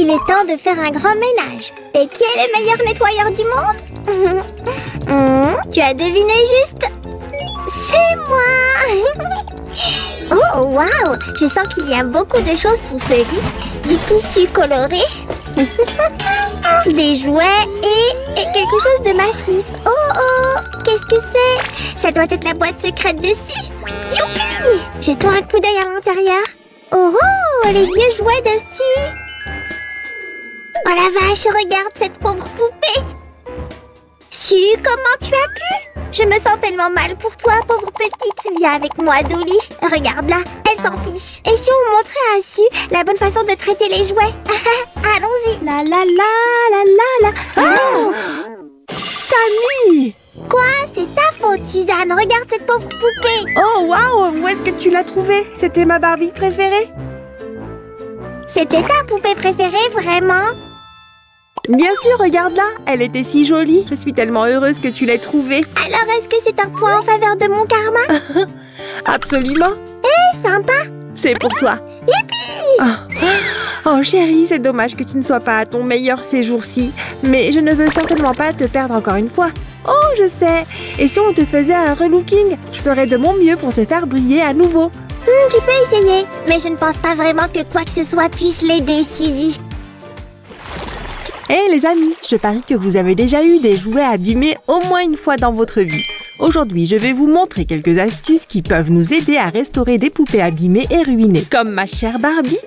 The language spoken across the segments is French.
Il est temps de faire un grand ménage. Et qui est le meilleur nettoyeur du monde? Tu as deviné juste? C'est moi. Oh, waouh! Je sens qu'il y a beaucoup de choses sous ce lit. Du tissu coloré, des jouets et quelque chose de massif. Oh, oh! Qu'est-ce que c'est? Ça doit être la boîte secrète dessus. Youpi! Jetons un coup d'œil à l'intérieur. Oh, oh! Les vieux jouets dessus. Oh la vache, regarde cette pauvre poupée. Su, comment tu as pu? Je me sens tellement mal pour toi, pauvre petite. Viens avec moi, Dolly. Regarde-la, elle s'en fiche. Et si on montrait à Su la bonne façon de traiter les jouets? Allons-y. La la la la la la. Oh! Sammy! Quoi? C'est ta faute, Suzanne. Regarde cette pauvre poupée. Oh, waouh! Où est-ce que tu l'as trouvée? C'était ma Barbie préférée. C'était ta poupée préférée, vraiment? Bien sûr, regarde-la. Elle était si jolie. Je suis tellement heureuse que tu l'aies trouvée. Alors, est-ce que c'est un point en faveur de mon karma? Absolument. Hé, sympa. C'est pour toi. Youpi! Oh, chérie, c'est dommage que tu ne sois pas à ton meilleur ces jours-ci. Mais je ne veux certainement pas te perdre encore une fois. Oh, je sais. Et si on te faisait un relooking? Je ferais de mon mieux pour te faire briller à nouveau. Tu peux essayer. Mais je ne pense pas vraiment que quoi que ce soit puisse l'aider, Suzy. Hé les amis, je parie que vous avez déjà eu des jouets abîmés au moins une fois dans votre vie. Aujourd'hui, je vais vous montrer quelques astuces qui peuvent nous aider à restaurer des poupées abîmées et ruinées. Comme ma chère Barbie.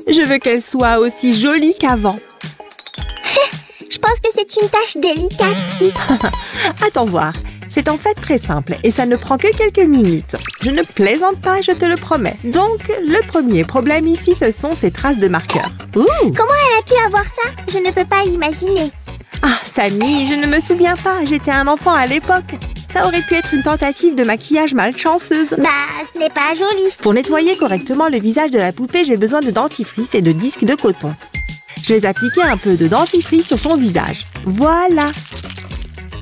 Je veux qu'elle soit aussi jolie qu'avant. Je pense que c'est une tâche délicate, si. Attends voir. C'est en fait très simple et ça ne prend que quelques minutes. Je ne plaisante pas, je te le promets. Donc, le premier problème ici, ce sont ces traces de marqueur. Comment elle a pu avoir ça? Je ne peux pas imaginer. Ah, Sammy, je ne me souviens pas. J'étais un enfant à l'époque. Ça aurait pu être une tentative de maquillage malchanceuse. Bah, ce n'est pas joli. Pour nettoyer correctement le visage de la poupée, j'ai besoin de dentifrice et de disques de coton. Je vais appliquer un peu de dentifrice sur son visage. Voilà.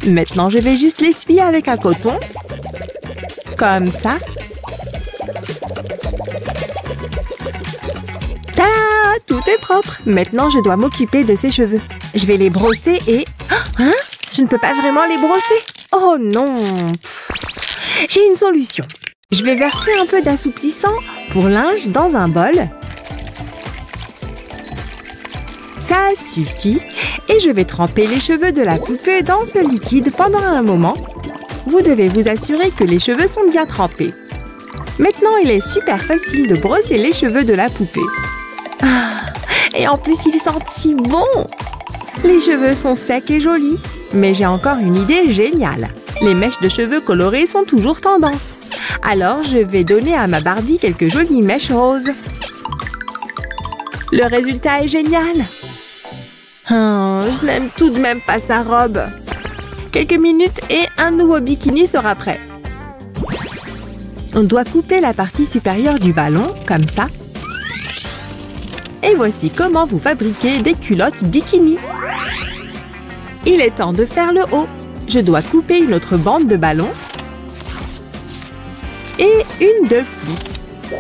Maintenant, je vais juste l'essuyer avec un coton. Comme ça. Tada! Tout est propre. Maintenant, je dois m'occuper de ses cheveux. Je vais les brosser et... Hein? Je ne peux pas vraiment les brosser. Oh non! J'ai une solution. Je vais verser un peu d'assouplissant pour linge dans un bol. Ça suffit. Et je vais tremper les cheveux de la poupée dans ce liquide pendant un moment. Vous devez vous assurer que les cheveux sont bien trempés. Maintenant, il est super facile de brosser les cheveux de la poupée. Ah, et en plus, ils sentent si bon! Les cheveux sont secs et jolis. Mais j'ai encore une idée géniale. Les mèches de cheveux colorées sont toujours tendance. Alors, je vais donner à ma Barbie quelques jolies mèches roses. Le résultat est génial. Je n'aime tout de même pas sa robe. Quelques minutes et un nouveau bikini sera prêt. On doit couper la partie supérieure du ballon, comme ça. Et voici comment vous fabriquez des culottes bikini. Il est temps de faire le haut. Je dois couper une autre bande de ballon. Et une de plus.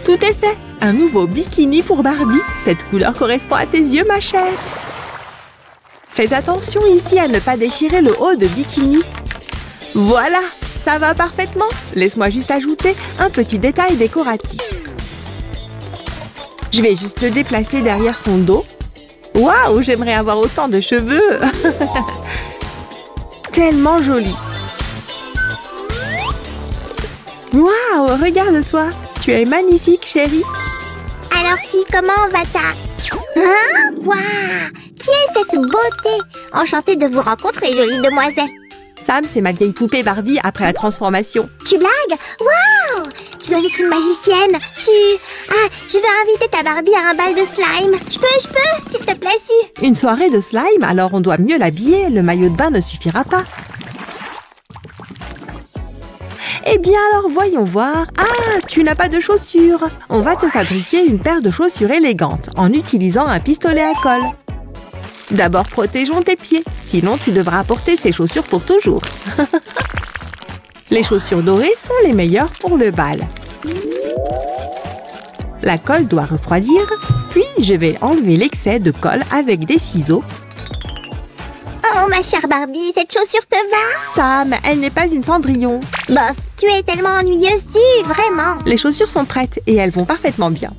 Tout est fait. Un nouveau bikini pour Barbie. Cette couleur correspond à tes yeux, ma chère. Faites attention ici à ne pas déchirer le haut de bikini. Voilà, ça va parfaitement. Laisse-moi juste ajouter un petit détail décoratif. Je vais juste le déplacer derrière son dos. Waouh, j'aimerais avoir autant de cheveux. Tellement joli. Waouh, regarde-toi. Tu es magnifique, chérie. Alors, Su, comment va-t-elle? Hein? Waouh! Qui est cette beauté? Enchantée de vous rencontrer, jolie demoiselle. Sam, c'est ma vieille poupée Barbie après la transformation. Tu blagues? Waouh! Tu dois être une magicienne. Su! Ah, je veux inviter ta Barbie à un bal de slime. Je peux, s'il te plaît, Su. Une soirée de slime? Alors on doit mieux l'habiller. Le maillot de bain ne suffira pas. Eh bien alors, voyons voir. Ah, tu n'as pas de chaussures. On va te fabriquer une paire de chaussures élégantes en utilisant un pistolet à colle. D'abord, protégeons tes pieds. Sinon, tu devras porter ces chaussures pour toujours. Les chaussures dorées sont les meilleures pour le bal. La colle doit refroidir, Puis, je vais enlever l'excès de colle avec des ciseaux. Oh, ma chère Barbie, cette chaussure te va? Sam, elle n'est pas une Cendrillon. Bof, tu es tellement ennuyeuse, vraiment. Les chaussures sont prêtes et elles vont parfaitement bien.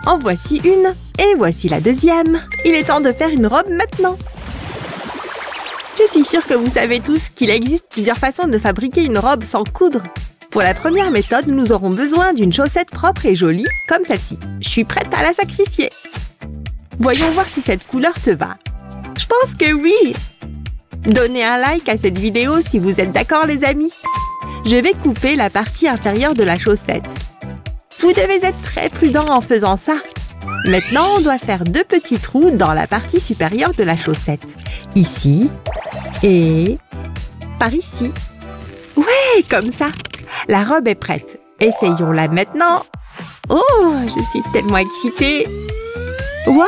En voici une et voici la deuxième. Il est temps de faire une robe maintenant. Je suis sûre que vous savez tous qu'il existe plusieurs façons de fabriquer une robe sans coudre. Pour la première méthode, nous aurons besoin d'une chaussette propre et jolie, comme celle-ci. Je suis prête à la sacrifier. Voyons voir si cette couleur te va. Je pense que oui! Donnez un like à cette vidéo si vous êtes d'accord, les amis. Je vais couper la partie inférieure de la chaussette. Vous devez être très prudent en faisant ça. Maintenant, on doit faire 2 petits trous dans la partie supérieure de la chaussette. Ici et par ici. Ouais, comme ça. La robe est prête. Essayons-la maintenant. Oh, je suis tellement excitée. Waouh,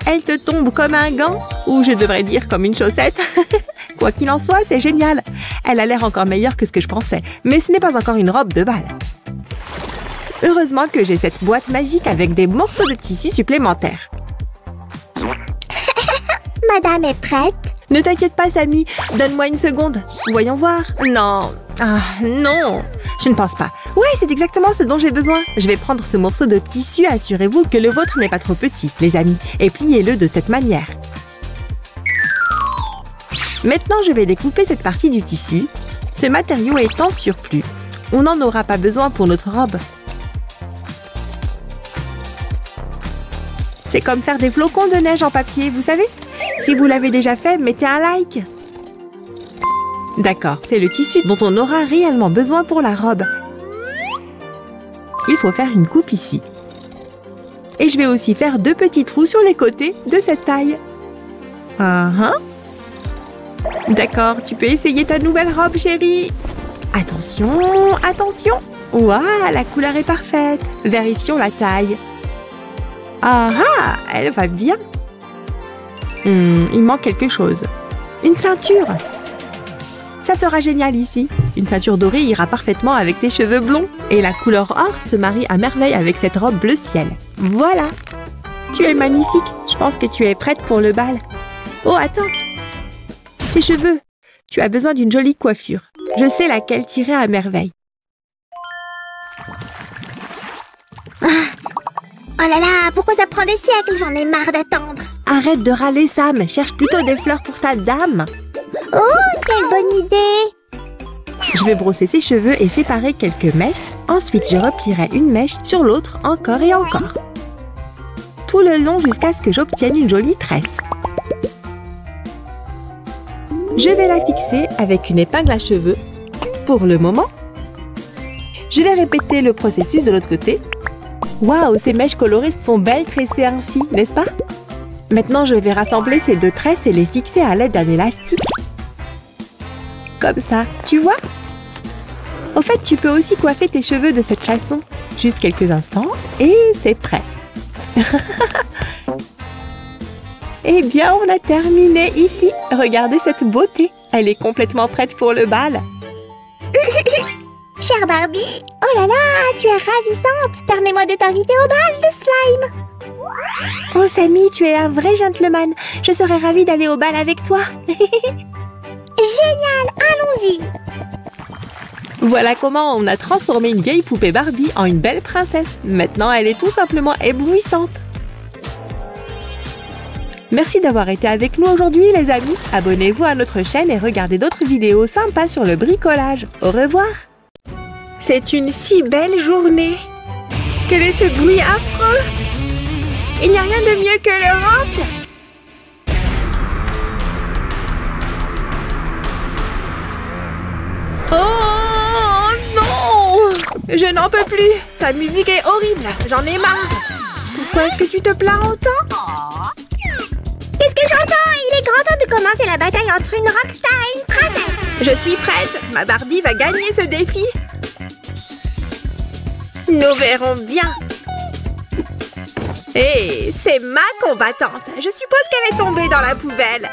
elle te tombe comme un gant. Ou je devrais dire comme une chaussette. Quoi qu'il en soit, c'est génial. Elle a l'air encore meilleure que ce que je pensais. Mais ce n'est pas encore une robe de bal. Heureusement que j'ai cette boîte magique avec des morceaux de tissu supplémentaires. Madame est prête? Ne t'inquiète pas, Sammy. Donne-moi une seconde. Voyons voir. Non. Ah, non. Je ne pense pas. Ouais, c'est exactement ce dont j'ai besoin. Je vais prendre ce morceau de tissu. Assurez-vous que le vôtre n'est pas trop petit, les amis. Et pliez-le de cette manière. Maintenant, je vais découper cette partie du tissu. Ce matériau est en surplus. On n'en aura pas besoin pour notre robe. C'est comme faire des flocons de neige en papier, vous savez? Si vous l'avez déjà fait, mettez un like. D'accord, c'est le tissu dont on aura réellement besoin pour la robe. Il faut faire une coupe ici. Et je vais aussi faire 2 petits trous sur les côtés de cette taille. D'accord, tu peux essayer ta nouvelle robe, chérie. Attention, attention. Waouh, la couleur est parfaite. Vérifions la taille. Ah ah, elle va bien. Il manque quelque chose. Une ceinture. Ça fera génial ici. Une ceinture dorée ira parfaitement avec tes cheveux blonds. Et la couleur or se marie à merveille avec cette robe bleu ciel. Voilà. Tu es magnifique. Je pense que tu es prête pour le bal. Oh, attends. Tes cheveux. Tu as besoin d'une jolie coiffure. Je sais laquelle tirer à merveille. Oh là là, pourquoi ça prend des siècles? J'en ai marre d'attendre. Arrête de râler, Sam. Cherche plutôt des fleurs pour ta dame. Oh, quelle bonne idée! Je vais brosser ses cheveux et séparer quelques mèches. Ensuite, je replierai une mèche sur l'autre encore et encore. Tout le long jusqu'à ce que j'obtienne une jolie tresse. Je vais la fixer avec une épingle à cheveux. Pour le moment, je vais répéter le processus de l'autre côté. Waouh, ces mèches colorées sont belles tressées ainsi, n'est-ce pas? Maintenant, je vais rassembler ces 2 tresses et les fixer à l'aide d'un élastique. Comme ça, tu vois? Au fait, tu peux aussi coiffer tes cheveux de cette façon. Juste quelques instants et c'est prêt. Eh bien, on a terminé ici. Regardez cette beauté. Elle est complètement prête pour le bal. Chère Barbie, oh là là, tu es ravissante. Permets-moi de t'inviter au bal de slime. Oh, Sammy, tu es un vrai gentleman. Je serais ravie d'aller au bal avec toi. Génial, allons-y. Voilà comment on a transformé une vieille poupée Barbie en une belle princesse. Maintenant, elle est tout simplement éblouissante. Merci d'avoir été avec nous aujourd'hui, les amis. Abonnez-vous à notre chaîne et regardez d'autres vidéos sympas sur le bricolage. Au revoir. C'est une si belle journée. Quel est ce bruit affreux? Il n'y a rien de mieux que le rock. Oh non! Je n'en peux plus. Ta musique est horrible. J'en ai marre. Pourquoi est-ce que tu te plains autant? Qu'est-ce que j'entends? Il est grand temps de commencer la bataille entre une rockstar et une princesse. Je suis prête. Ma Barbie va gagner ce défi. Nous verrons bien. Hé, c'est ma combattante. Je suppose qu'elle est tombée dans la poubelle.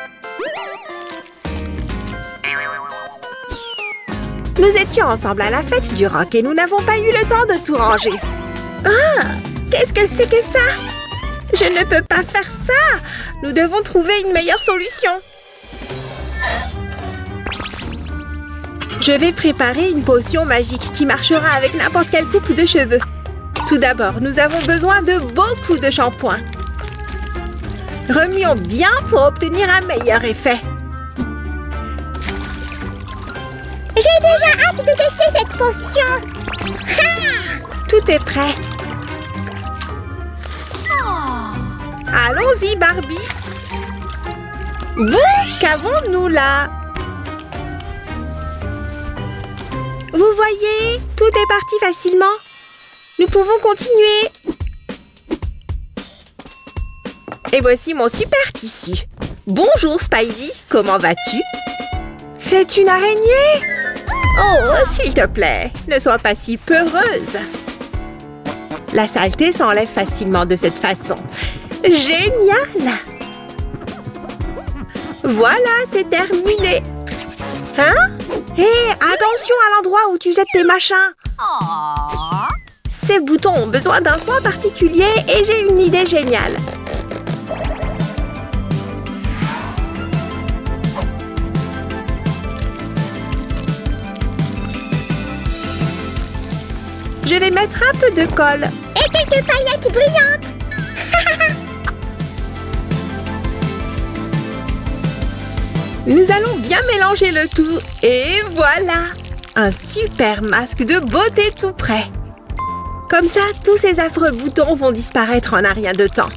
Nous étions ensemble à la fête du rock et nous n'avons pas eu le temps de tout ranger. Ah, qu'est-ce que c'est que ça? Je ne peux pas faire ça. Nous devons trouver une meilleure solution. Je vais préparer une potion magique qui marchera avec n'importe quelle coupe de cheveux. Tout d'abord, nous avons besoin de beaucoup de shampoing. Remuons bien pour obtenir un meilleur effet. J'ai déjà hâte de tester cette potion. Tout est prêt. Allons-y, Barbie. Bon, qu'avons-nous là? Vous voyez, tout est parti facilement. Nous pouvons continuer. Et voici mon super tissu. Bonjour, Spidey. Comment vas-tu? C'est une araignée? Oh, s'il te plaît, ne sois pas si peureuse. La saleté s'enlève facilement de cette façon. Génial! Voilà, c'est terminé. Hein? Hé, attention à l'endroit où tu jettes tes machins. Ces boutons ont besoin d'un soin particulier et j'ai une idée géniale. Je vais mettre un peu de colle. Et quelques paillettes brillantes. Nous allons bien mélanger le tout. Et voilà! Un super masque de beauté tout prêt. Comme ça, tous ces affreux boutons vont disparaître en un rien de temps.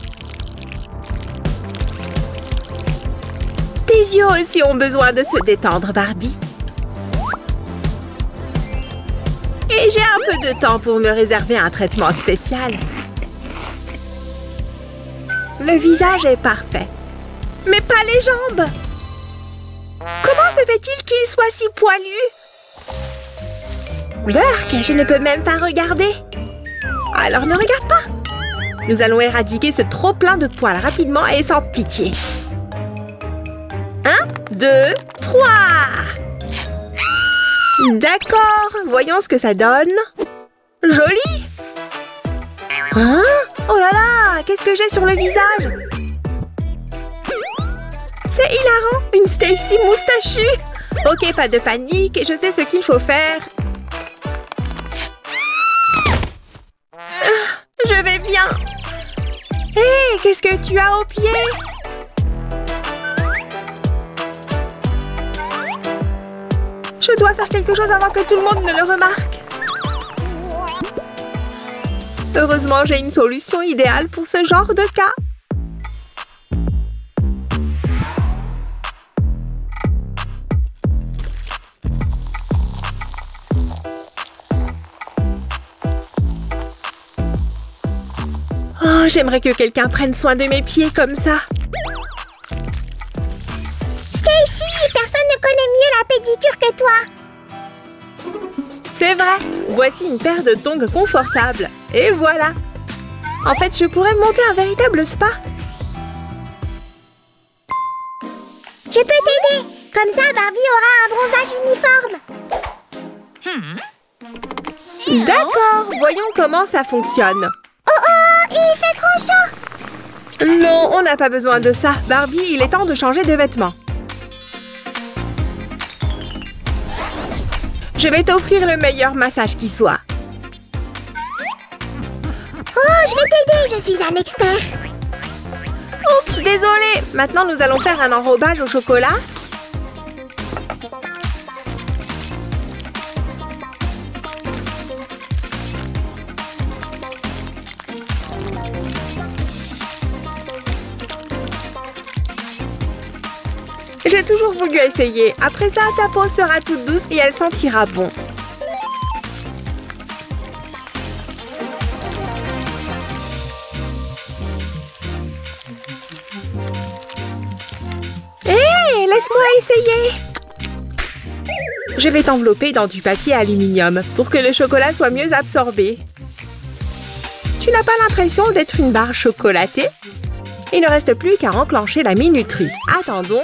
Tes yeux aussi ont besoin de se détendre, Barbie. Et j'ai un peu de temps pour me réserver un traitement spécial. Le visage est parfait. Mais pas les jambes! Comment se fait-il qu'il soit si poilu? Burk, je ne peux même pas regarder. Alors ne regarde pas. Nous allons éradiquer ce trop-plein de poils rapidement et sans pitié. 1, 2, 3. D'accord, voyons ce que ça donne. Joli. Hein? Oh là là, qu'est-ce que j'ai sur le visage? C'est hilarant, une Stacy moustachue. Ok, pas de panique, je sais ce qu'il faut faire. Je vais bien. Hé, qu'est-ce que tu as au pied? Je dois faire quelque chose avant que tout le monde ne le remarque. Heureusement, j'ai une solution idéale pour ce genre de cas. Oh, j'aimerais que quelqu'un prenne soin de mes pieds comme ça. Stacy, personne ne connaît mieux la pédicure que toi. C'est vrai. Voici une paire de tongs confortables. Et voilà. En fait, je pourrais monter un véritable spa. Je peux t'aider. Comme ça, Barbie aura un bronzage uniforme. D'accord. Voyons comment ça fonctionne. Il fait trop chaud. Non, on n'a pas besoin de ça. Barbie, il est temps de changer de vêtements. Je vais t'offrir le meilleur massage qui soit. Oh, je vais t'aider, je suis un expert. Oups, désolée. Maintenant, nous allons faire un enrobage au chocolat. J'ai toujours voulu essayer. Après ça, ta peau sera toute douce et elle sentira bon. Hé, laisse-moi essayer. Je vais t'envelopper dans du papier aluminium pour que le chocolat soit mieux absorbé. Tu n'as pas l'impression d'être une barre chocolatée? Il ne reste plus qu'à enclencher la minuterie. Attendons.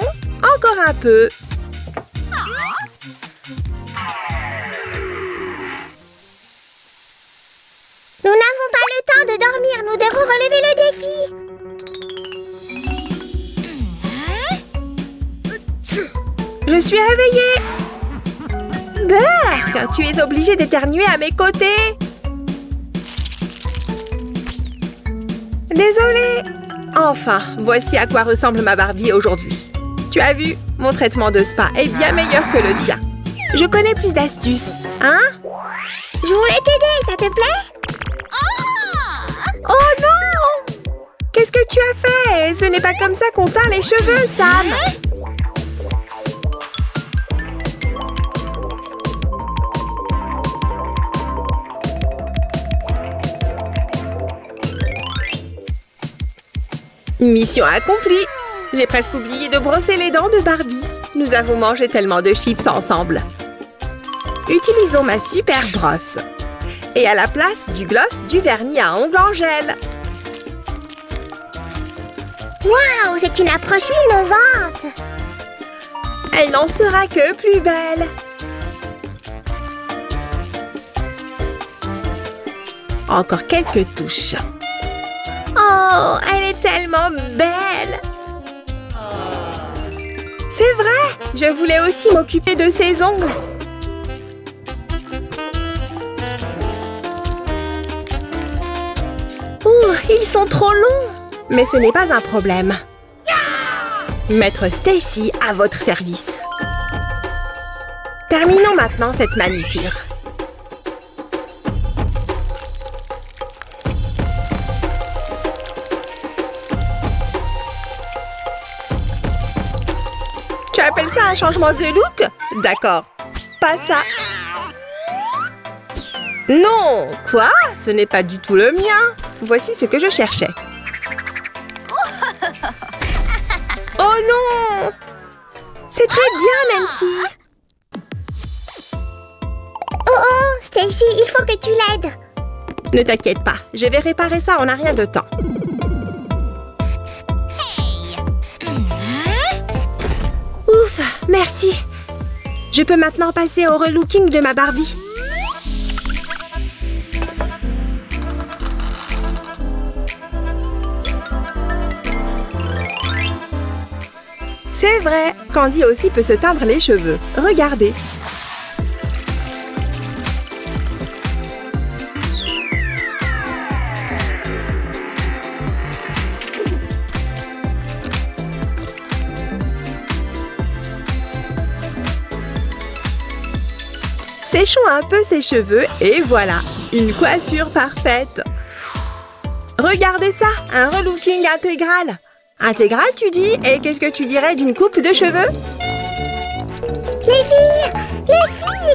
Encore un peu. Nous n'avons pas le temps de dormir, nous devons relever le défi. Je suis réveillée! Berk, tu es obligé d'éternuer à mes côtés! Désolée! Enfin, voici à quoi ressemble ma Barbie aujourd'hui. Tu as vu? Mon traitement de spa est bien meilleur que le tien. Je connais plus d'astuces, hein? Je voulais t'aider, ça te plaît? Oh non! Qu'est-ce que tu as fait? Ce n'est pas comme ça qu'on teint les cheveux, Sam! Mission accomplie! J'ai presque oublié de brosser les dents de Barbie. Nous avons mangé tellement de chips ensemble. Utilisons ma super brosse. Et à la place du gloss, du vernis à ongles en gel. Waouh, c'est une approche innovante! Elle n'en sera que plus belle. Encore quelques touches. Oh, elle est tellement belle! C'est vrai! Je voulais aussi m'occuper de ses ongles. Ouh, ils sont trop longs! Mais ce n'est pas un problème. Maître Stacy à votre service. Terminons maintenant cette manucure. Tu appelles ça un changement de look? D'accord. Pas ça. Non! Quoi? Ce n'est pas du tout le mien. Voici ce que je cherchais. Oh non! C'est très bien, Nancy. Oh, Stacy, il faut que tu l'aides. Ne t'inquiète pas, je vais réparer ça en un rien de temps. Ouf, merci. Je peux maintenant passer au relooking de ma Barbie. C'est vrai, Candy aussi peut se teindre les cheveux. Regardez. Séchons un peu ses cheveux et voilà, une coiffure parfaite. Regardez ça, un relooking intégral. Intégral, tu dis? Et qu'est-ce que tu dirais d'une coupe de cheveux? Les filles,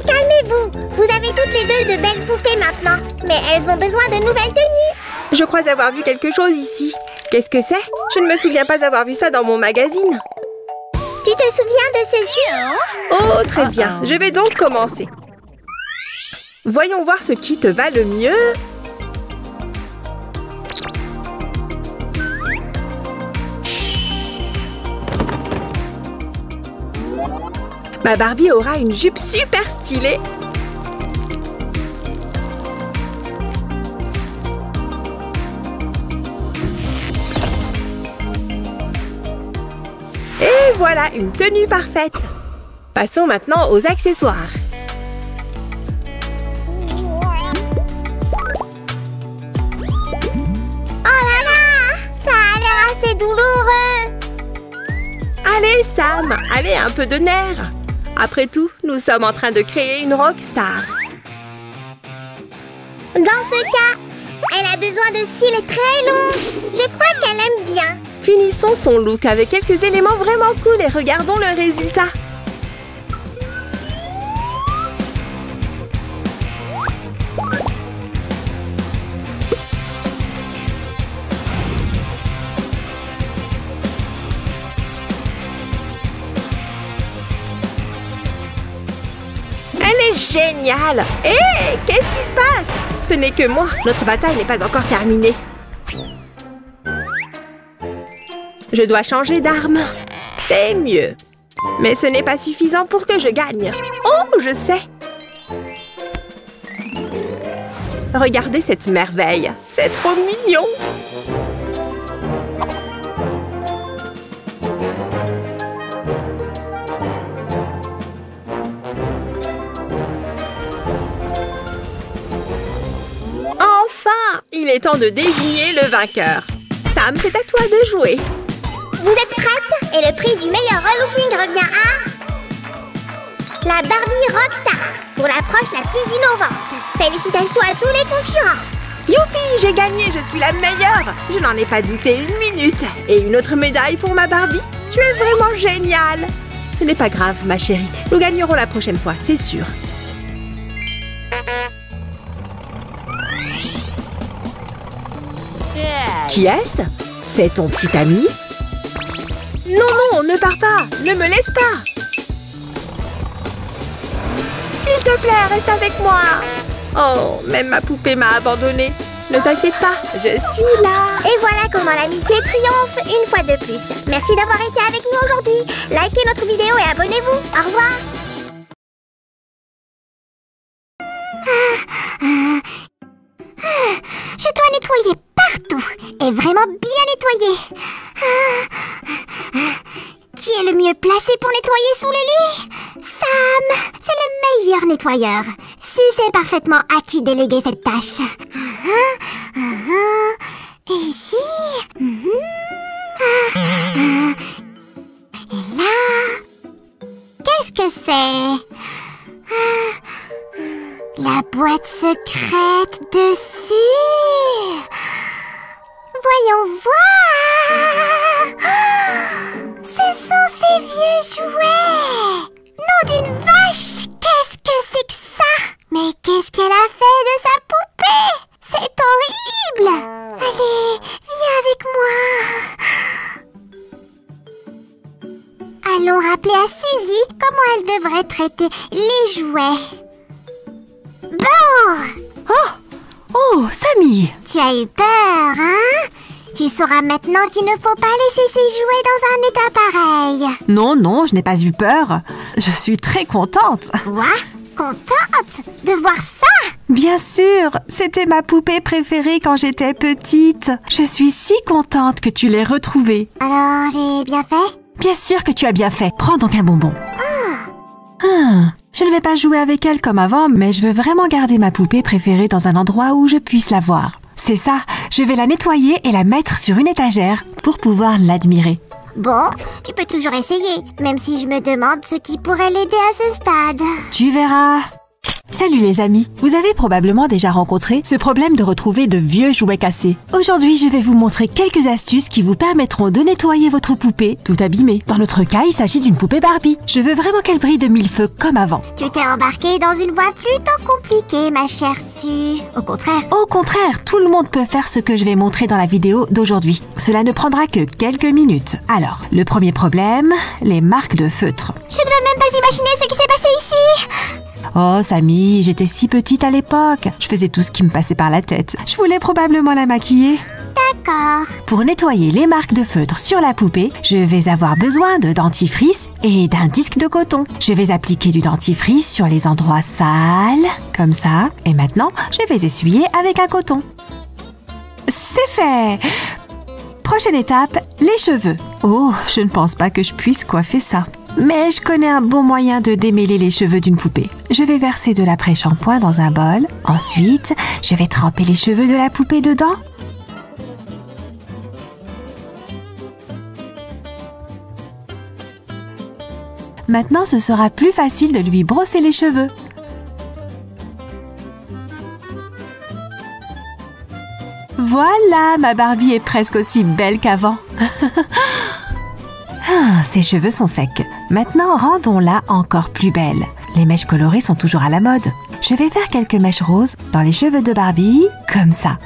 calmez-vous. Vous avez toutes les deux de belles poupées maintenant. Mais elles ont besoin de nouvelles tenues. Je crois avoir vu quelque chose ici. Qu'est-ce que c'est? Je ne me souviens pas avoir vu ça dans mon magazine. Tu te souviens de ceci? Oh, très bien. Je vais donc commencer. Voyons voir ce qui te va le mieux. Ma Barbie aura une jupe super stylée. Et voilà, une tenue parfaite. Passons maintenant aux accessoires. Oh là là, ça a l'air assez douloureux. Allez, Sam, allez, un peu de nerfs. Après tout, nous sommes en train de créer une rockstar. Dans ce cas, elle a besoin de cils très longs. Je crois qu'elle aime bien. Finissons son look avec quelques éléments vraiment cool et regardons le résultat. Elle est géniale! Hé, qu'est-ce qui se passe? Ce n'est que moi, notre bataille n'est pas encore terminée. Je dois changer d'arme. C'est mieux. Mais ce n'est pas suffisant pour que je gagne. Oh, je sais! Regardez cette merveille. C'est trop mignon! il est temps de désigner le vainqueur. Sam, c'est à toi de jouer. Vous êtes prêtes? Et le prix du meilleur relooking revient à... la Barbie Rockstar, pour l'approche la plus innovante. Félicitations à tous les concurrents. Youpi, j'ai gagné, je suis la meilleure. Je n'en ai pas douté une minute. Et une autre médaille pour ma Barbie. Tu es vraiment géniale. Ce n'est pas grave, ma chérie. Nous gagnerons la prochaine fois, c'est sûr. Qui est-ce? C'est ton petit ami? Non, non, ne pars pas. Ne me laisse pas. S'il te plaît, reste avec moi. Oh, même ma poupée m'a abandonnée. Ne t'inquiète pas, je suis là. Et voilà comment l'amitié triomphe une fois de plus. Merci d'avoir été avec nous aujourd'hui. Likez notre vidéo et abonnez-vous. Au revoir. Je dois nettoyer partout et vraiment bien nettoyer. Qui est le mieux placé pour nettoyer sous le lit? Sam, c'est le meilleur nettoyeur. Su sait parfaitement à qui déléguer cette tâche. Et ici. Et là. Qu'est-ce que c'est? La boîte secrète dessus. Voyons voir. Ce sont ces vieux jouets. Nom d'une vache. Qu'est-ce que c'est que ça? Mais qu'est-ce qu'elle a fait de sa poupée? C'est horrible. Allez, viens avec moi. Allons rappeler à Suzy comment elle devrait traiter les jouets. Bon! Oh, Sammy! Tu as eu peur, hein? Tu sauras maintenant qu'il ne faut pas laisser ces jouets dans un état pareil. Non, non, je n'ai pas eu peur. Je suis très contente. Quoi? Contente de voir ça? Bien sûr, c'était ma poupée préférée quand j'étais petite. Je suis si contente que tu l'aies retrouvée. Alors, j'ai bien fait? Bien sûr que tu as bien fait. Prends donc un bonbon. Je ne vais pas jouer avec elle comme avant, mais je veux vraiment garder ma poupée préférée dans un endroit où je puisse la voir. C'est ça, je vais la nettoyer et la mettre sur une étagère pour pouvoir l'admirer. Bon, tu peux toujours essayer, même si je me demande ce qui pourrait l'aider à ce stade. Tu verras. Salut les amis, vous avez probablement déjà rencontré ce problème de retrouver de vieux jouets cassés. Aujourd'hui, je vais vous montrer quelques astuces qui vous permettront de nettoyer votre poupée tout abîmée. Dans notre cas, il s'agit d'une poupée Barbie. Je veux vraiment qu'elle brille de mille feux comme avant. Tu t'es embarquée dans une voie plutôt compliquée, ma chère Sue. Au contraire, tout le monde peut faire ce que je vais montrer dans la vidéo d'aujourd'hui. Cela ne prendra que quelques minutes. Alors, le premier problème, les marques de feutre. Je ne veux même pas imaginer ce qui s'est passé ici. Oh, Sammy, j'étais si petite à l'époque. Je faisais tout ce qui me passait par la tête. Je voulais probablement la maquiller. D'accord. Pour nettoyer les marques de feutre sur la poupée, je vais avoir besoin de dentifrice et d'un disque de coton. Je vais appliquer du dentifrice sur les endroits sales, comme ça. Et maintenant, je vais essuyer avec un coton. C'est fait! Prochaine étape, les cheveux. Oh, je ne pense pas que je puisse coiffer ça. Mais je connais un bon moyen de démêler les cheveux d'une poupée. Je vais verser de l'après-shampoing dans un bol. Ensuite, je vais tremper les cheveux de la poupée dedans. Maintenant, ce sera plus facile de lui brosser les cheveux. Voilà, ma Barbie est presque aussi belle qu'avant. Ses cheveux sont secs. Maintenant, rendons-la encore plus belle. Les mèches colorées sont toujours à la mode. Je vais faire quelques mèches roses dans les cheveux de Barbie, comme ça.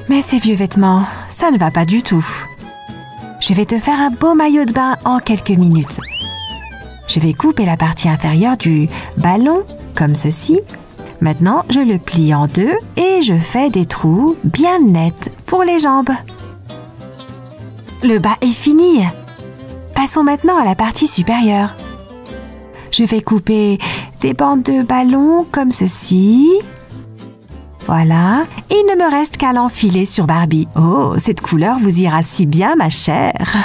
Mais ces vieux vêtements, ça ne va pas du tout. Je vais te faire un beau maillot de bain en quelques minutes. Je vais couper la partie inférieure du ballon, comme ceci. Maintenant, je le plie en deux et je fais des trous bien nets pour les jambes. Le bas est fini. Passons maintenant à la partie supérieure. Je vais couper des bandes de ballon comme ceci. Voilà. Et il ne me reste qu'à l'enfiler sur Barbie. Oh, cette couleur vous ira si bien, ma chère.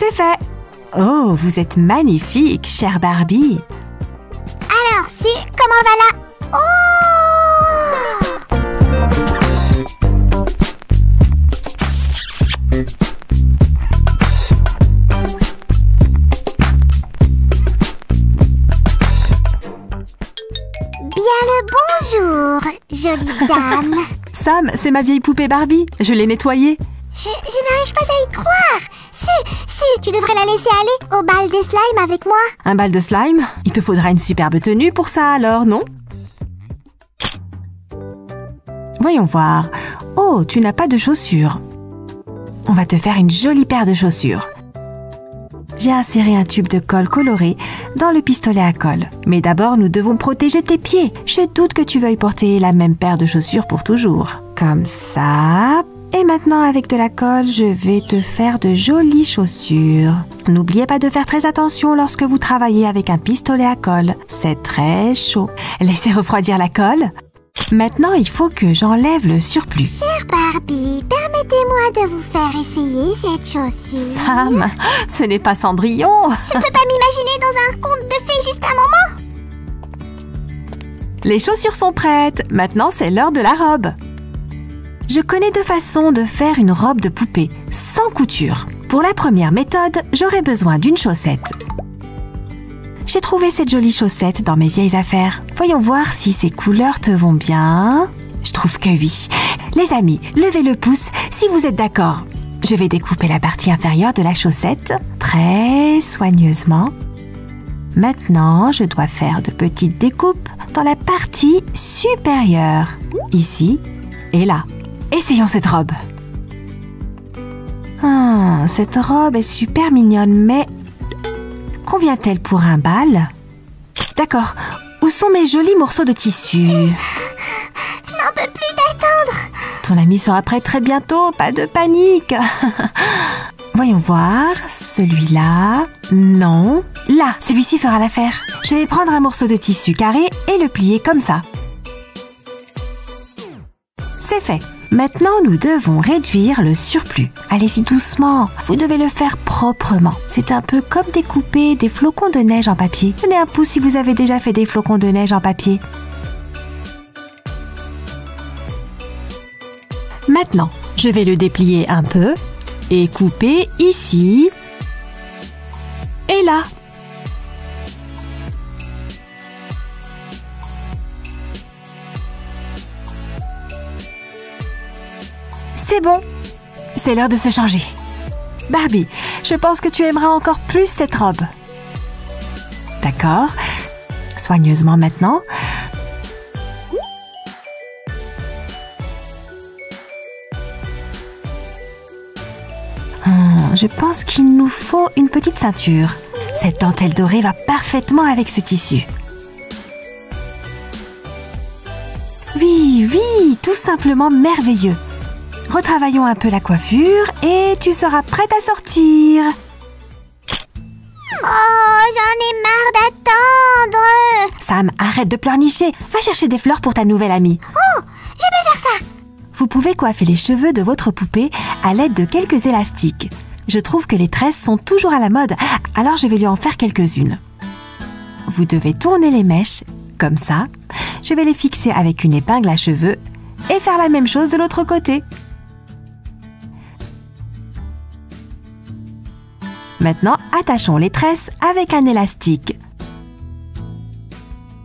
C'est fait! Oh, vous êtes magnifique, chère Barbie! Alors, Su, comment va la... Oh! Bien le bonjour, jolie dame. Sam, c'est ma vieille poupée Barbie. Je l'ai nettoyée. Je n'arrive pas à y croire. Su, tu devrais la laisser aller au bal des slimes avec moi. Un bal de slime? Il te faudra une superbe tenue pour ça alors, non? Voyons voir. Oh, tu n'as pas de chaussures. On va te faire une jolie paire de chaussures. J'ai inséré un tube de colle coloré dans le pistolet à colle. Mais d'abord, nous devons protéger tes pieds. Je doute que tu veuilles porter la même paire de chaussures pour toujours. Comme ça. Et maintenant, avec de la colle, je vais te faire de jolies chaussures. N'oubliez pas de faire très attention lorsque vous travaillez avec un pistolet à colle. C'est très chaud. Laissez refroidir la colle. Maintenant, il faut que j'enlève le surplus. Chère Barbie, permettez-moi de vous faire essayer cette chaussure. Sam, ce n'est pas Cendrillon. Je ne peux pas m'imaginer dans un conte de fées juste un moment. Les chaussures sont prêtes. Maintenant, c'est l'heure de la robe. Je connais deux façons de faire une robe de poupée, sans couture. Pour la première méthode, j'aurai besoin d'une chaussette. J'ai trouvé cette jolie chaussette dans mes vieilles affaires. Voyons voir si ces couleurs te vont bien. Je trouve que oui. Les amis, levez le pouce si vous êtes d'accord. Je vais découper la partie inférieure de la chaussette très soigneusement. Maintenant, je dois faire de petites découpes dans la partie supérieure. Ici et là. Essayons cette robe. Cette robe est super mignonne, mais convient-elle pour un bal? D'accord. Où sont mes jolis morceaux de tissu? Je n'en peux plus d'attendre. Ton ami sera prêt très bientôt, pas de panique. Voyons voir, celui-là, non. Là, celui-ci fera l'affaire. Je vais prendre un morceau de tissu carré et le plier comme ça. C'est fait. Maintenant, nous devons réduire le surplus. Allez-y doucement, vous devez le faire proprement. C'est un peu comme découper des flocons de neige en papier. Donnez un pouce si vous avez déjà fait des flocons de neige en papier. Maintenant, je vais le déplier un peu et couper ici et là. C'est bon, c'est l'heure de se changer. Barbie, je pense que tu aimeras encore plus cette robe. D'accord, soigneusement maintenant. Je pense qu'il nous faut une petite ceinture. Cette dentelle dorée va parfaitement avec ce tissu. Oui, tout simplement merveilleux. Retravaillons un peu la coiffure et tu seras prête à sortir. Oh, j'en ai marre d'attendre. Sam, arrête de pleurnicher. Va chercher des fleurs pour ta nouvelle amie. Oh, je vais faire ça. Vous pouvez coiffer les cheveux de votre poupée à l'aide de quelques élastiques. Je trouve que les tresses sont toujours à la mode, alors je vais lui en faire quelques-unes. Vous devez tourner les mèches, comme ça. Je vais les fixer avec une épingle à cheveux et faire la même chose de l'autre côté. Maintenant, attachons les tresses avec un élastique.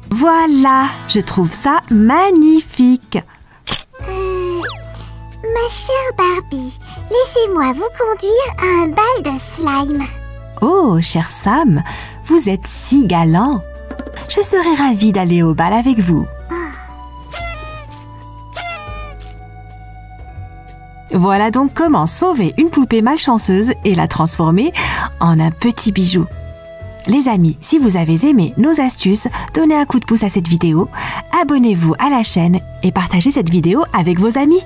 Voilà, je trouve ça magnifique. Ma chère Barbie, laissez-moi vous conduire à un bal de slime. Oh, cher Sam, vous êtes si galant. Je serais ravie d'aller au bal avec vous. Voilà donc comment sauver une poupée malchanceuse et la transformer en un petit bijou. Les amis, si vous avez aimé nos astuces, donnez un coup de pouce à cette vidéo, abonnez-vous à la chaîne et partagez cette vidéo avec vos amis.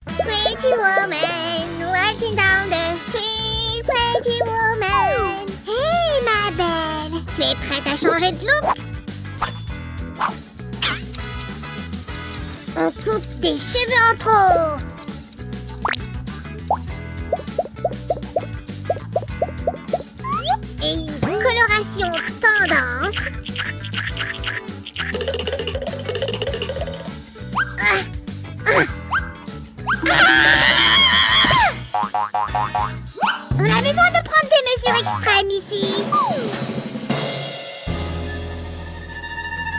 Pretty woman, walking down the street, pretty woman. Hey, ma belle, tu es prête à changer de look? On coupe tes cheveux en trop. sont tendance. On a besoin de prendre des mesures extrêmes ici.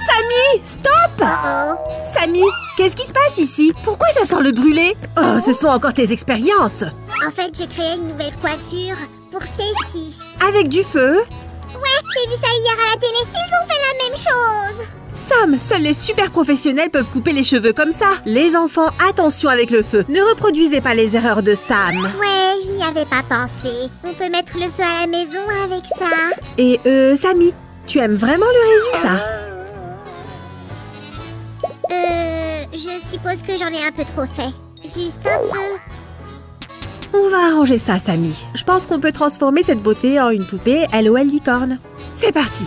Samy, stop! Oh. Samy, qu'est-ce qui se passe ici? Pourquoi ça sent le brûlé? Oh, ce sont encore tes expériences. En fait, j'ai créé une nouvelle coiffure pour Stacy. Avec du feu? Ouais, j'ai vu ça hier à la télé. Ils ont fait la même chose. Sam, seuls les super professionnels peuvent couper les cheveux comme ça. Les enfants, attention avec le feu. Ne reproduisez pas les erreurs de Sam. Ouais, je n'y avais pas pensé. On peut mettre le feu à la maison avec ça. Et Samy, tu aimes vraiment le résultat? Je suppose que j'en ai un peu trop fait. Juste un peu. On va arranger ça, Samy. Je pense qu'on peut transformer cette beauté en une poupée LOL licorne. C'est parti.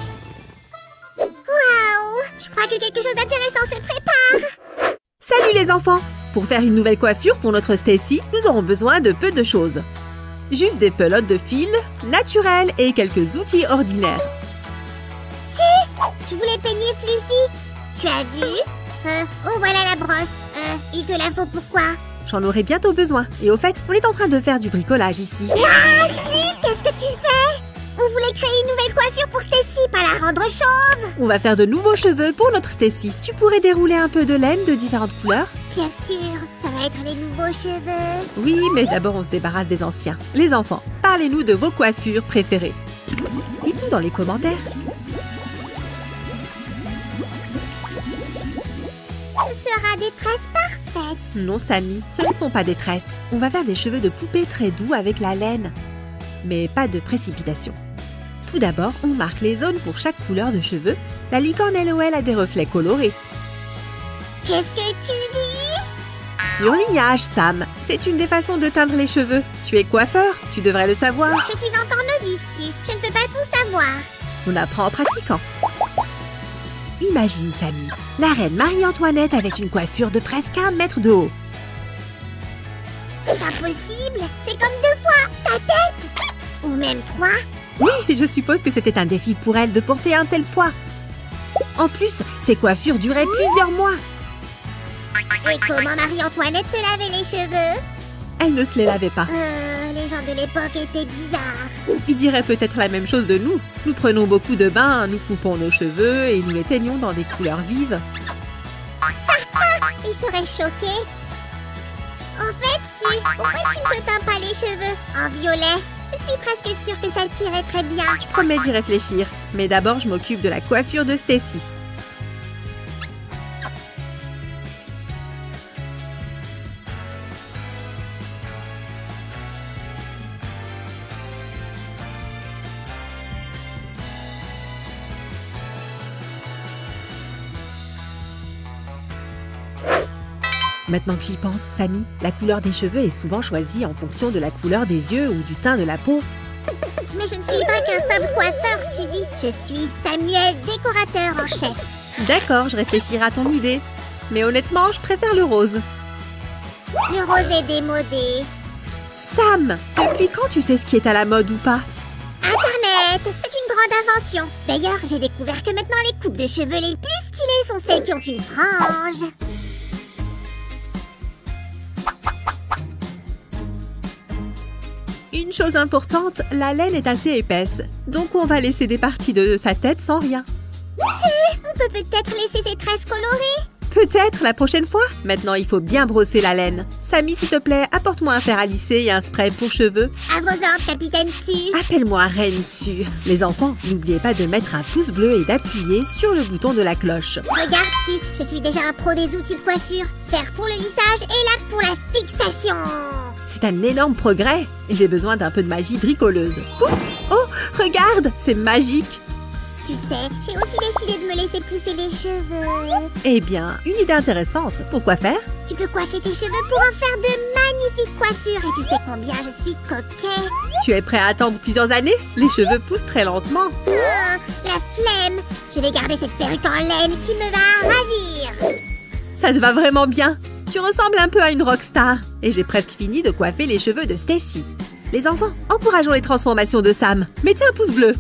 Waouh! Je crois que quelque chose d'intéressant se prépare. Salut les enfants! Pour faire une nouvelle coiffure pour notre Stacy, nous aurons besoin de peu de choses. Juste des pelotes de fil, naturelles et quelques outils ordinaires. Si! Je voulais peigner Fluffy. Tu as vu? Oh, voilà la brosse. Il te la faut pourquoi? J'en aurai bientôt besoin. Et au fait, on est en train de faire du bricolage ici. Ah, si! Qu'est-ce que tu fais? On voulait créer une nouvelle coiffure pour Stacy, pas la rendre chauve. On va faire de nouveaux cheveux pour notre Stacy. Tu pourrais dérouler un peu de laine de différentes couleurs? Bien sûr, ça va être les nouveaux cheveux. Oui, mais d'abord on se débarrasse des anciens. Les enfants, parlez-nous de vos coiffures préférées. Dites-nous dans les commentaires. Ce sera des tresses parfaites. Non, Samy, ce ne sont pas des tresses. On va faire des cheveux de poupée très doux avec la laine. Mais pas de précipitation. Tout d'abord, on marque les zones pour chaque couleur de cheveux. La licorne LOL a des reflets colorés. Qu'est-ce que tu dis? Surlignage, Sam. C'est une des façons de teindre les cheveux. Tu es coiffeur, tu devrais le savoir. Je suis encore novice. Je ne peux pas tout savoir. On apprend en pratiquant. Imagine, Samy, la reine Marie-Antoinette avec une coiffure de presque 1 mètre de haut. C'est impossible. C'est comme 2 fois ta tête. Ou même 3. Oui, je suppose que c'était un défi pour elle de porter un tel poids. En plus, ces coiffures duraient plusieurs mois. Et comment Marie-Antoinette se lavait les cheveux? Elle ne se les lavait pas. Les gens de l'époque étaient bizarres. Ils diraient peut-être la même chose de nous. Nous prenons beaucoup de bains, nous coupons nos cheveux et nous les teignons dans des couleurs vives. Ils seraient choqués. En fait, pourquoi tu ne te teins pas les cheveux en violet? Je suis presque sûre que ça tirait très bien. Je promets d'y réfléchir. Mais d'abord, je m'occupe de la coiffure de Stacy. Maintenant que j'y pense, Samy, la couleur des cheveux est souvent choisie en fonction de la couleur des yeux ou du teint de la peau. Mais je ne suis pas qu'un simple coiffeur, Suzy. Je suis Samuel, décorateur en chef. D'accord, je réfléchirai à ton idée. Mais honnêtement, je préfère le rose. Le rose est démodé. Sam, depuis quand tu sais ce qui est à la mode ou pas? Internet, c'est une grande invention. D'ailleurs, j'ai découvert que maintenant les coupes de cheveux les plus stylées sont celles qui ont une frange. Une chose importante, la laine est assez épaisse. Donc on va laisser des parties de sa tête sans rien. On peut peut-être laisser ces tresses colorées. Peut-être la prochaine fois. Maintenant, il faut bien brosser la laine. Samy, s'il te plaît, apporte-moi un fer à lisser et un spray pour cheveux. À vos ordres, capitaine Su. Appelle-moi Reine Su. Les enfants, n'oubliez pas de mettre un pouce bleu et d'appuyer sur le bouton de la cloche. Regarde Su, je suis déjà un pro des outils de coiffure. Fer pour le lissage et lac pour la fixation. C'est un énorme progrès. Et j'ai besoin d'un peu de magie bricoleuse. Ouf! Oh, regarde, c'est magique. Tu sais, j'ai aussi décidé de me laisser pousser les cheveux. Eh bien, une idée intéressante. Pourquoi faire? Tu peux coiffer tes cheveux pour en faire de magnifiques coiffures. Et tu sais combien je suis coquet. Tu es prêt à attendre plusieurs années? Les cheveux poussent très lentement. La flemme. Je vais garder cette perruque en laine qui me va ravir. Ça te va vraiment bien. Tu ressembles un peu à une rockstar. Et j'ai presque fini de coiffer les cheveux de Stacy. Les enfants, encourageons les transformations de Sam. Mettez un pouce bleu.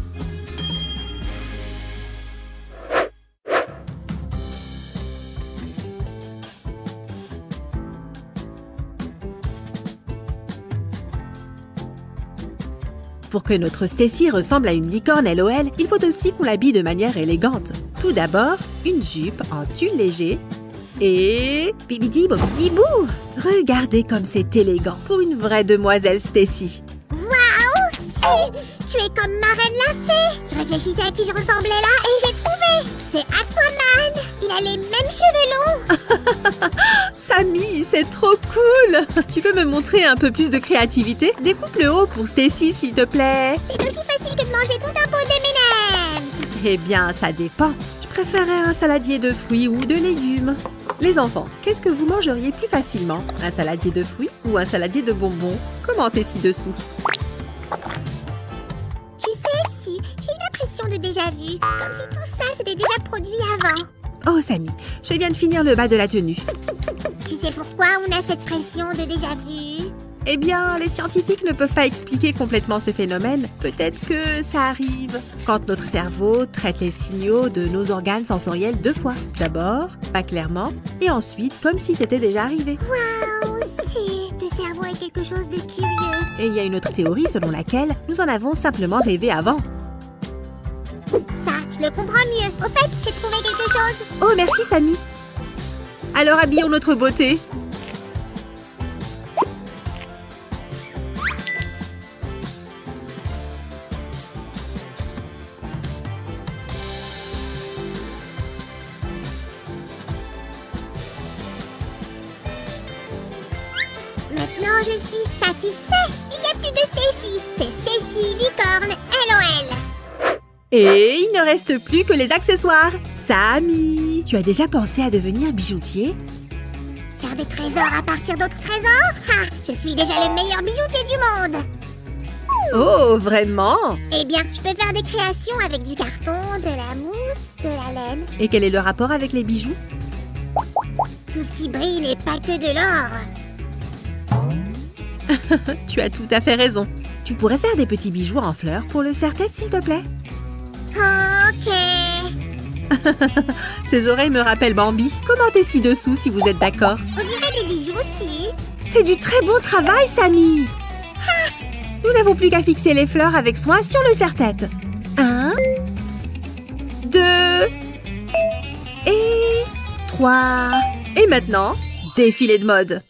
Pour que notre Stacy ressemble à une licorne LOL, il faut aussi qu'on l'habille de manière élégante. Tout d'abord, une jupe en tulle léger et... bibidi bobidi bou! Regardez comme c'est élégant pour une vraie demoiselle Stacy. Waouh, tu es comme Marraine la fée. Je réfléchissais à qui je ressemblais là et j'ai trouvé. C'est Aquaman. Il a les mêmes cheveux longs. Sammy, c'est trop cool! Tu peux me montrer un peu plus de créativité? Découpe le haut pour Stacy, s'il te plaît. C'est aussi facile que de manger tout un pot d'M&M's. Eh bien, ça dépend. Je préférerais un saladier de fruits ou de légumes. Les enfants, qu'est-ce que vous mangeriez plus facilement? Un saladier de fruits ou un saladier de bonbons? Commentez ci-dessous. Tu sais, j'ai eu l'impression de déjà-vu. Comme si tout ça s'était déjà produit avant. Oh, Sammy, je viens de finir le bas de la tenue. Tu sais pourquoi on a cette pression de déjà-vu? Eh bien, les scientifiques ne peuvent pas expliquer complètement ce phénomène. Peut-être que ça arrive quand notre cerveau traite les signaux de nos organes sensoriels 2 fois. D'abord, pas clairement, et ensuite, comme si c'était déjà arrivé. Waouh, le cerveau est quelque chose de curieux. Et il y a une autre théorie selon laquelle nous en avons simplement rêvé avant. Ça, je le comprends mieux. Au fait, j'ai trouvé quelque chose. Oh, merci, Sammy. Alors, habillons notre beauté. Maintenant, je suis satisfait. Il n'y a plus de Stacy. C'est Stacy Licorne LOL. Et il ne reste plus que les accessoires. Sammy, tu as déjà pensé à devenir bijoutier? Faire des trésors à partir d'autres trésors? Ha! Je suis déjà le meilleur bijoutier du monde. Oh, vraiment? Eh bien, je peux faire des créations avec du carton, de la mousse, de la laine. Et quel est le rapport avec les bijoux? Tout ce qui brille n'est pas que de l'or. Tu as tout à fait raison. Tu pourrais faire des petits bijoux en fleurs pour le serre-tête, s'il te plaît? Ok. Ces oreilles me rappellent Bambi. Commentez ci-dessous si vous êtes d'accord. On dirait des bijoux aussi. C'est du très bon travail, Sammy. Nous n'avons plus qu'à fixer les fleurs avec soin sur le serre-tête. 1, 2 et 3. Et maintenant, défilé de mode.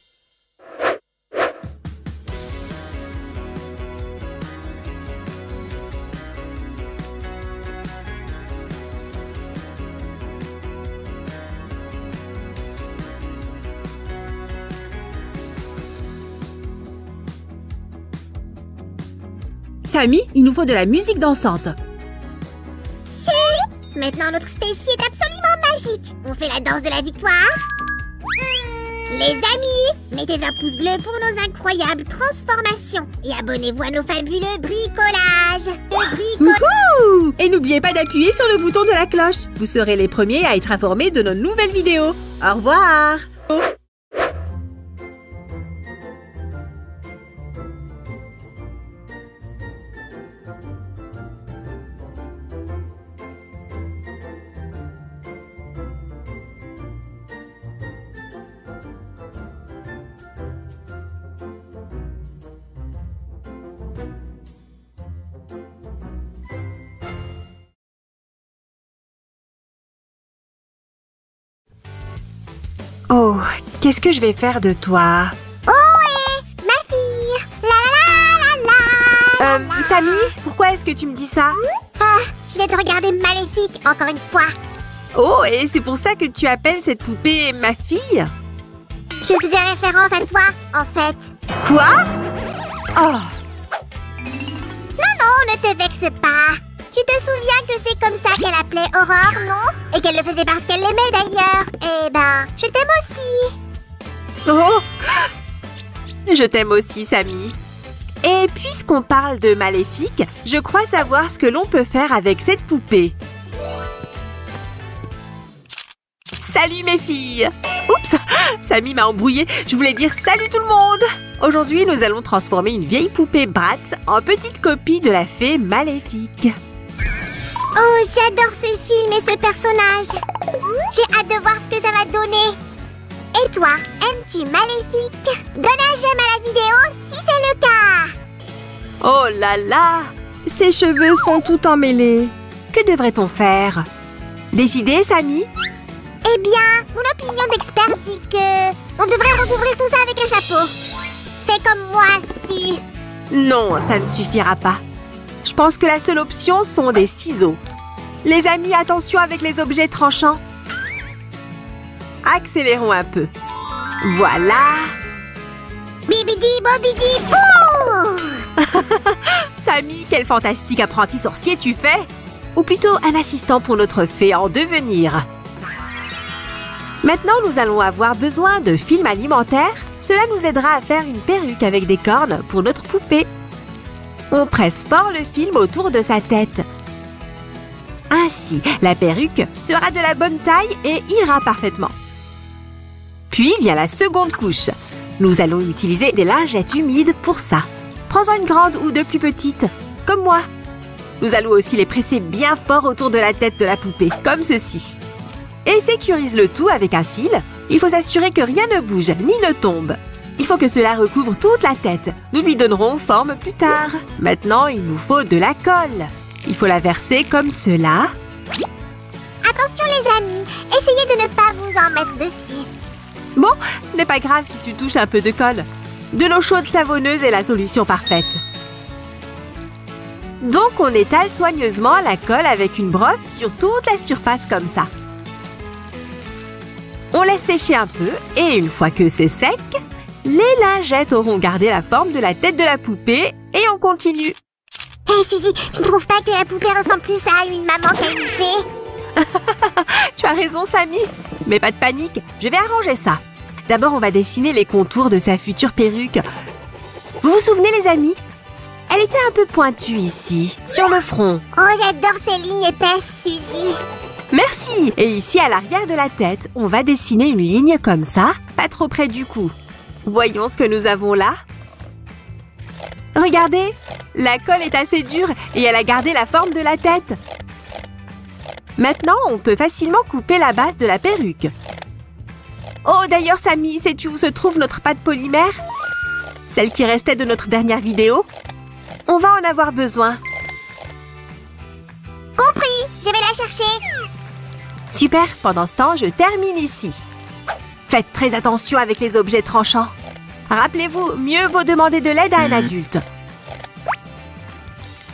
Sammy, il nous faut de la musique dansante. Maintenant, notre Stacy est absolument magique. On fait la danse de la victoire. Les amis, mettez un pouce bleu pour nos incroyables transformations. Et abonnez-vous à nos fabuleux bricolages. Wouhou! Et n'oubliez pas d'appuyer sur le bouton de la cloche. Vous serez les premiers à être informés de nos nouvelles vidéos. Au revoir! Oh, qu'est-ce que je vais faire de toi? Ohé, ma fille. La la la la la. Sammy, pourquoi est-ce que tu me dis ça? Ah, je vais te regarder maléfique encore une fois. Oh, et c'est pour ça que tu appelles cette poupée ma fille? Je faisais référence à toi, en fait. Quoi? Oh! Non, ne te vexe pas. Tu te souviens que c'est comme ça qu'elle appelait Aurore, non? Et qu'elle le faisait parce qu'elle l'aimait d'ailleurs. Eh ben, je t'aime aussi. Oh! Je t'aime aussi, Sammy. Et puisqu'on parle de maléfique, je crois savoir ce que l'on peut faire avec cette poupée. Salut mes filles! Oups! Sammy m'a embrouillée. Je voulais dire salut tout le monde! Aujourd'hui, nous allons transformer une vieille poupée Bratz en petite copie de la fée maléfique. Oh, j'adore ce film et ce personnage. J'ai hâte de voir ce que ça va donner. Et toi, aimes-tu Maléfique? Donne un j'aime à la vidéo si c'est le cas. Oh là là! Ses cheveux sont tout emmêlés. Que devrait-on faire? Des idées, Sammy? Eh bien, mon opinion d'expert dit que on devrait recouvrir tout ça avec un chapeau. Fais comme moi, Su. Non, ça ne suffira pas. Je pense que la seule option sont des ciseaux. Les amis, attention avec les objets tranchants. Accélérons un peu. Voilà. Bibidi bobidi bouh! Sammy, quel fantastique apprenti sorcier tu fais! Ou plutôt un assistant pour notre fée en devenir. Maintenant, nous allons avoir besoin de film alimentaire. Cela nous aidera à faire une perruque avec des cornes pour notre poupée. On presse fort le film autour de sa tête. Ainsi, la perruque sera de la bonne taille et ira parfaitement. Puis vient la seconde couche. Nous allons utiliser des lingettes humides pour ça. Prends-en une grande ou deux plus petites, comme moi. Nous allons aussi les presser bien fort autour de la tête de la poupée, comme ceci. Et sécurise le tout avec un fil. Il faut s'assurer que rien ne bouge ni ne tombe. Il faut que cela recouvre toute la tête. Nous lui donnerons forme plus tard. Maintenant, il nous faut de la colle. Il faut la verser comme cela. Attention les amis, essayez de ne pas vous en mettre dessus. Bon, ce n'est pas grave si tu touches un peu de colle. De l'eau chaude savonneuse est la solution parfaite. Donc, on étale soigneusement la colle avec une brosse sur toute la surface comme ça. On laisse sécher un peu et une fois que c'est sec, les lingettes auront gardé la forme de la tête de la poupée et on continue. Hé Suzy, tu ne trouves pas que la poupée ressemble plus à une maman qu'à une fée? Tu as raison, Sammy. Mais pas de panique, je vais arranger ça. D'abord, on va dessiner les contours de sa future perruque. Vous vous souvenez, les amis? Elle était un peu pointue ici, sur le front. Oh, j'adore ces lignes épaisses, Suzy. Merci! Et ici, à l'arrière de la tête, on va dessiner une ligne comme ça, pas trop près du cou. Voyons ce que nous avons là. Regardez, la colle est assez dure et elle a gardé la forme de la tête. Maintenant, on peut facilement couper la base de la perruque. Oh, d'ailleurs, Sammy, sais-tu où se trouve notre pâte polymère? Celle qui restait de notre dernière vidéo? On va en avoir besoin. Compris, je vais la chercher. Super, pendant ce temps, je termine ici. Faites très attention avec les objets tranchants. Rappelez-vous, mieux vaut demander de l'aide à un adulte.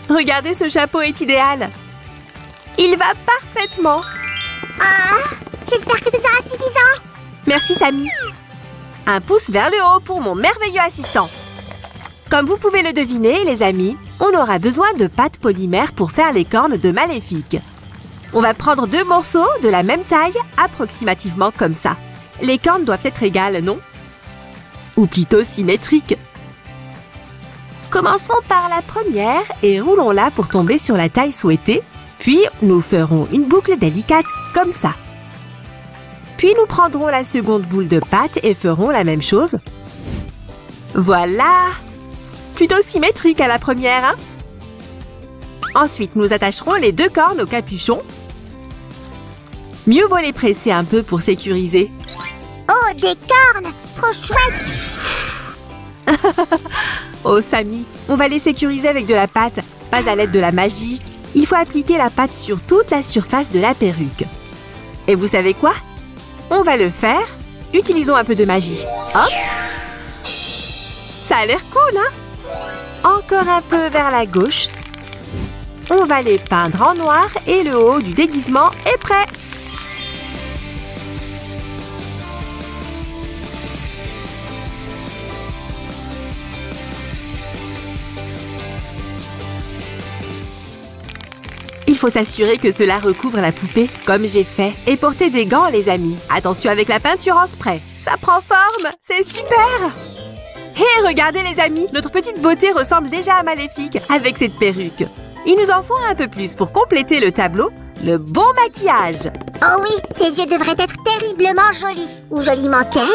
Regardez, ce chapeau est idéal. Il va parfaitement. Ah, j'espère que ce sera suffisant. Merci, Sammy. Un pouce vers le haut pour mon merveilleux assistant. Comme vous pouvez le deviner, les amis, on aura besoin de pâte polymère pour faire les cornes de Maléfique. On va prendre 2 morceaux de la même taille, approximativement comme ça. Les cornes doivent être égales, non? Ou plutôt symétriques. Commençons par la première et roulons-la pour tomber sur la taille souhaitée. Puis, nous ferons une boucle délicate comme ça. Puis, nous prendrons la seconde boule de pâte et ferons la même chose. Voilà! Plutôt symétrique à la première, hein? Ensuite, nous attacherons les 2 cornes au capuchon. Mieux vaut les presser un peu pour sécuriser. Oh, des cornes! Trop chouette! Oh, Sammy, on va les sécuriser avec de la pâte, pas à l'aide de la magie. Il faut appliquer la pâte sur toute la surface de la perruque. Et vous savez quoi? On va le faire. Utilisons un peu de magie. Hop! Ça a l'air cool, hein? Encore un peu vers la gauche. On va les peindre en noir et le haut du déguisement est prêt. Il faut s'assurer que cela recouvre la poupée, comme j'ai fait. Et porter des gants, les amis. Attention avec la peinture en spray. Ça prend forme, c'est super! Hé, regardez les amis, notre petite beauté ressemble déjà à Maléfique avec cette perruque. Il nous en faut un peu plus pour compléter le tableau, le bon maquillage. Oh oui, ses yeux devraient être terriblement jolis. Ou joliment terribles?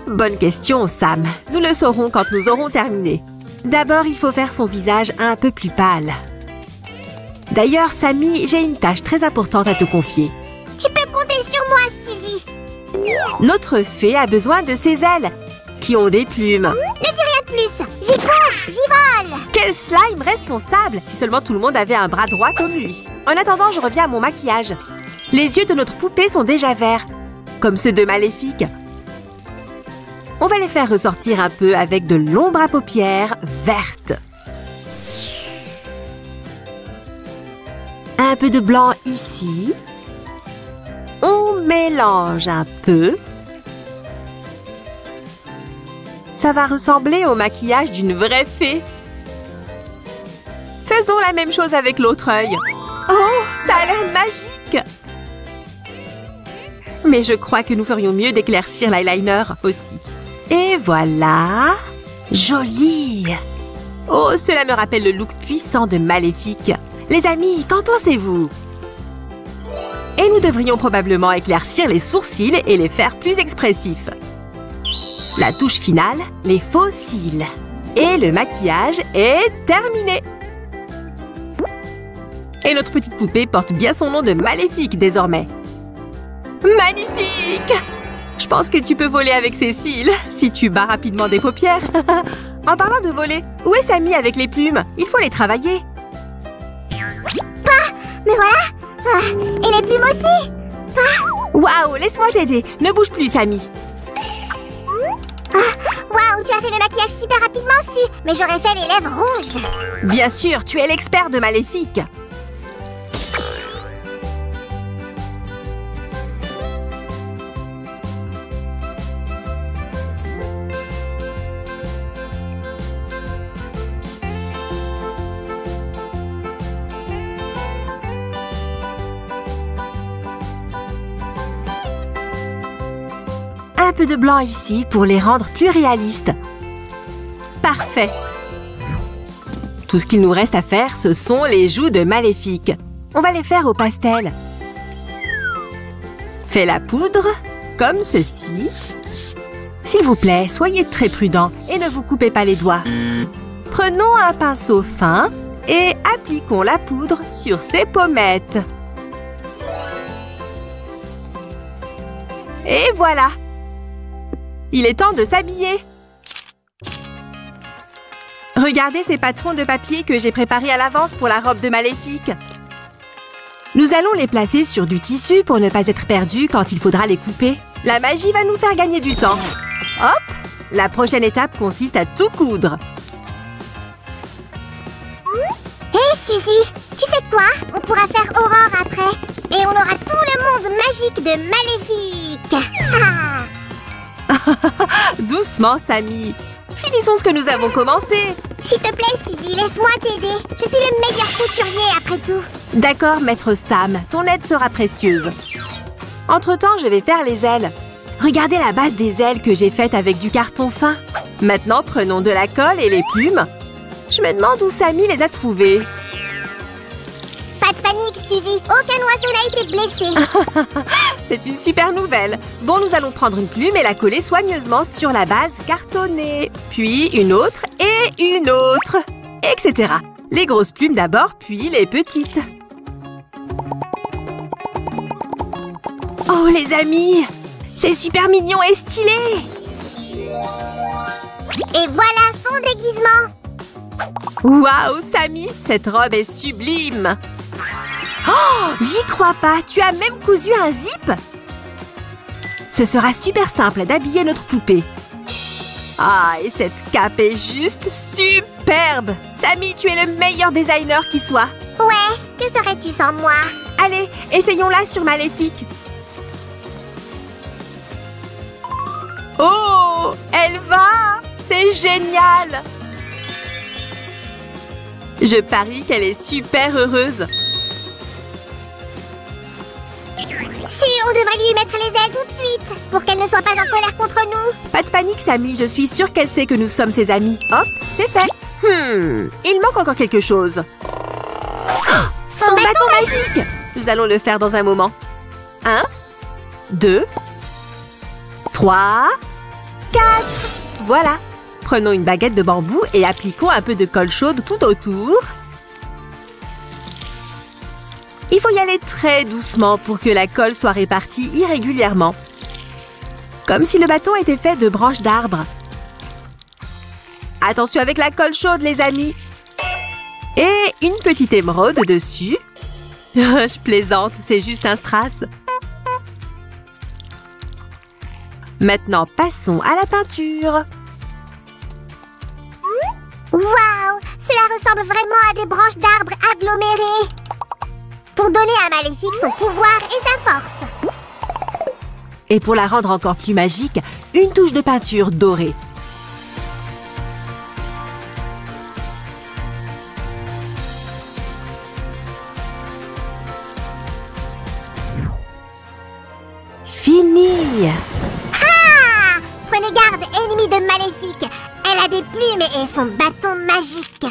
Bonne question, Sam. Nous le saurons quand nous aurons terminé. D'abord, il faut faire son visage un peu plus pâle. D'ailleurs, Sammy, j'ai une tâche très importante à te confier. Tu peux compter sur moi, Suzy. Notre fée a besoin de ses ailes, qui ont des plumes. Ne dis rien de plus. J'y cours, j'y vole. Quel slide responsable. Si seulement tout le monde avait un bras droit comme lui. En attendant, je reviens à mon maquillage. Les yeux de notre poupée sont déjà verts, comme ceux de Maléfique. On va les faire ressortir un peu avec de l'ombre à paupières verte. Un peu de blanc ici. On mélange un peu. Ça va ressembler au maquillage d'une vraie fée. Faisons la même chose avec l'autre œil. Oh, ça a l'air magique! Mais je crois que nous ferions mieux d'éclaircir l'eyeliner aussi. Et voilà! Joli! Oh, cela me rappelle le look puissant de Maléfique. Les amis, qu'en pensez-vous? Et nous devrions probablement éclaircir les sourcils et les faire plus expressifs. La touche finale, les faux cils. Et le maquillage est terminé! Et notre petite poupée porte bien son nom de Maléfique désormais. Magnifique! Je pense que tu peux voler avec ces cils, si tu bats rapidement des paupières. En parlant de voler, où est Samy avec les plumes? Il faut les travailler. Mais voilà. Et les plumes aussi. Waouh, laisse-moi t'aider. Ne bouge plus, Samy. Waouh, tu as fait le maquillage super rapidement, Su. Mais j'aurais fait les lèvres rouges. Bien sûr, tu es l'expert de Maléfique. Un peu de blanc ici pour les rendre plus réalistes. Parfait. Tout ce qu'il nous reste à faire, ce sont les joues de Maléfique. On va les faire au pastel. Fais la poudre, comme ceci. S'il vous plaît, soyez très prudents et ne vous coupez pas les doigts. Prenons un pinceau fin et appliquons la poudre sur ses pommettes. Et voilà! Il est temps de s'habiller. Regardez ces patrons de papier que j'ai préparés à l'avance pour la robe de Maléfique. Nous allons les placer sur du tissu pour ne pas être perdus quand il faudra les couper. La magie va nous faire gagner du temps. Hop! La prochaine étape consiste à tout coudre. Hé, Suzy, tu sais quoi? On pourra faire Aurore après. Et on aura tout le monde magique de Maléfique. Doucement, Samy. Finissons ce que nous avons commencé. S'il te plaît, Suzy, laisse-moi t'aider. Je suis le meilleur couturier, après tout. D'accord, maître Sam. Ton aide sera précieuse. Entre-temps, je vais faire les ailes. Regardez la base des ailes que j'ai faite avec du carton fin. Maintenant, prenons de la colle et les plumes. Je me demande où Samy les a trouvées. Pas de panique, Suzy. Aucun oiseau n'a été blessé. C'est une super nouvelle. Bon, nous allons prendre une plume et la coller soigneusement sur la base cartonnée. Puis une autre et une autre, etc. Les grosses plumes d'abord, puis les petites. Oh, les amis! C'est super mignon et stylé! Et voilà son déguisement. Waouh, Samy! Cette robe est sublime! Oh, j'y crois pas! Tu as même cousu un zip? Ce sera super simple d'habiller notre poupée. Ah, et cette cape est juste superbe! Samy, tu es le meilleur designer qui soit! Ouais, que ferais-tu sans moi? Allez, essayons-la sur Maléfique! Oh, elle va! C'est génial! Je parie qu'elle est super heureuse. Si, on devrait lui mettre les ailes tout de suite, pour qu'elle ne soit pas en colère contre nous. Pas de panique, Samy, je suis sûre qu'elle sait que nous sommes ses amis. Hop, c'est fait. Il manque encore quelque chose. Oh, son bâton magique! Nous allons le faire dans un moment. 1, 2, 3, 4. Voilà. Prenons une baguette de bambou et appliquons un peu de colle chaude tout autour. Il faut y aller très doucement pour que la colle soit répartie irrégulièrement. Comme si le bâton était fait de branches d'arbres. Attention avec la colle chaude, les amis. Et une petite émeraude dessus. Je plaisante, c'est juste un strass. Maintenant, passons à la peinture. Waouh! Cela ressemble vraiment à des branches d'arbres agglomérées. Pour donner à Maléfique son pouvoir et sa force. Et pour la rendre encore plus magique, une touche de peinture dorée. Fini! Ah! Prenez garde, ennemi de Maléfique. Elle a des plumes et son bâton magique.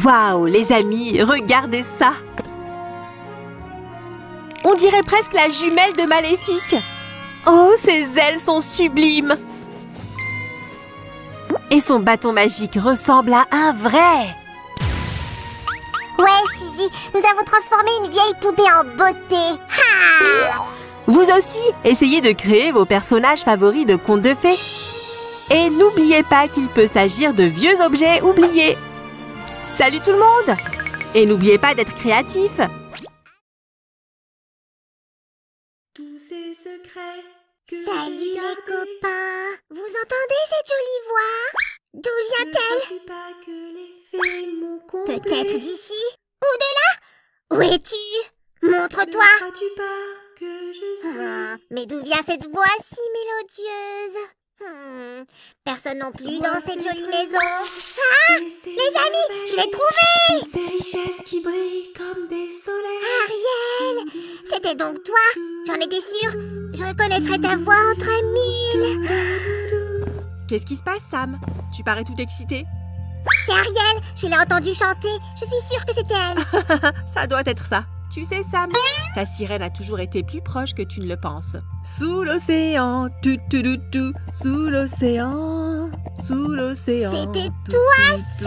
Waouh, les amis, regardez ça! On dirait presque la jumelle de Maléfique. Oh, ses ailes sont sublimes! Et son bâton magique ressemble à un vrai! Ouais, Suzy, nous avons transformé une vieille poupée en beauté. Ha! Vous aussi, essayez de créer vos personnages favoris de contes de fées. Et n'oubliez pas qu'il peut s'agir de vieux objets oubliés. Salut tout le monde! Et n'oubliez pas d'être créatif. Tous ces secrets que Salut les copains. Vous entendez cette jolie voix? D'où vient-elle? Peut-être d'ici ou de là? Où es-tu? Montre-toi. Mais d'où vient cette voix si mélodieuse? Personne non plus dans cette jolie maison. Ah! Les amis, je l'ai trouvé! Ces richesses qui brillent comme des soleils. Ariel! C'était donc toi? J'en étais sûre. Je reconnaîtrais ta voix entre mille. Qu'est-ce qui se passe, Sam? Tu parais toute excitée. C'est Ariel, je l'ai entendue chanter. Je suis sûre que c'était elle. Ça doit être ça. Tu sais, Sam, ta sirène a toujours été plus proche que tu ne le penses. Sous l'océan, sous l'océan, sous l'océan. C'était toi, Su!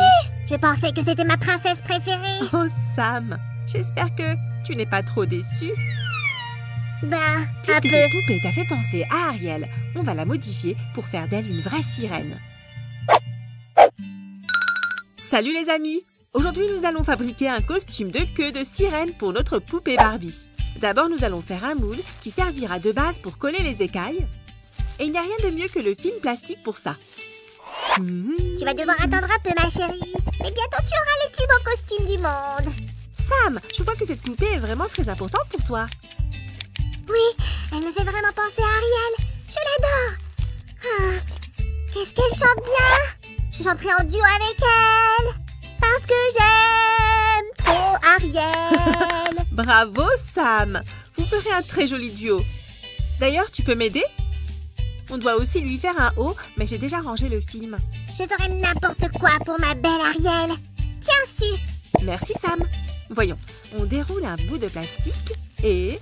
Je pensais que c'était ma princesse préférée. Oh, Sam, j'espère que tu n'es pas trop déçue. Ben, un Puisque peu. cette poupée t'a fait penser à Ariel, on va la modifier pour faire d'elle une vraie sirène. Salut les amis! Aujourd'hui, nous allons fabriquer un costume de queue de sirène pour notre poupée Barbie. D'abord, nous allons faire un moule qui servira de base pour coller les écailles. Et il n'y a rien de mieux que le film plastique pour ça. Tu vas devoir attendre un peu, ma chérie. Mais bientôt, tu auras les plus beaux costumes du monde. Sam, je vois que cette poupée est vraiment très importante pour toi. Oui, elle me fait vraiment penser à Ariel. Je l'adore. Ah, qu'est-ce qu'elle chante bien. Je chanterai en duo avec elle. Parce que j'aime trop Ariel. Bravo, Sam! Vous ferez un très joli duo. D'ailleurs, tu peux m'aider? On doit aussi lui faire un haut, mais j'ai déjà rangé le film. Je ferai n'importe quoi pour ma belle Ariel. Tiens, Su. Merci, Sam. Voyons, on déroule un bout de plastique et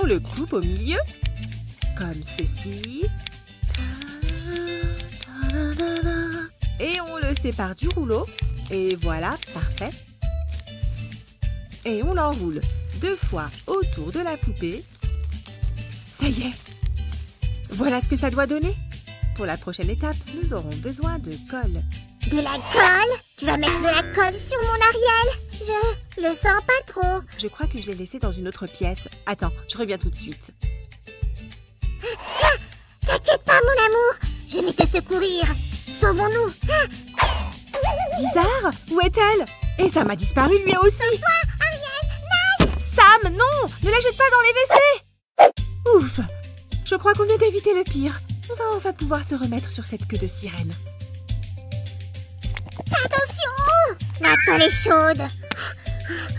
on le coupe au milieu, comme ceci. Et on le sépare du rouleau. Et voilà, parfait. Et on l'enroule 2 fois autour de la poupée. Ça y est. Voilà ce que ça doit donner. Pour la prochaine étape, nous aurons besoin de colle. De la colle? Tu vas mettre de la colle sur mon Ariel? Je le sens pas trop. Je crois que je l'ai laissé dans une autre pièce. Attends, je reviens tout de suite. T'inquiète pas, mon amour. Je vais te secourir. Sauvons-nous. Bizarre, où est-elle? Et Sam a disparu lui aussi. Toi, Ariel, nage. Sam, non, ne la jette pas dans les WC. Ouf, je crois qu'on vient d'éviter le pire. On va enfin pouvoir se remettre sur cette queue de sirène. Attention. La colle est chaude.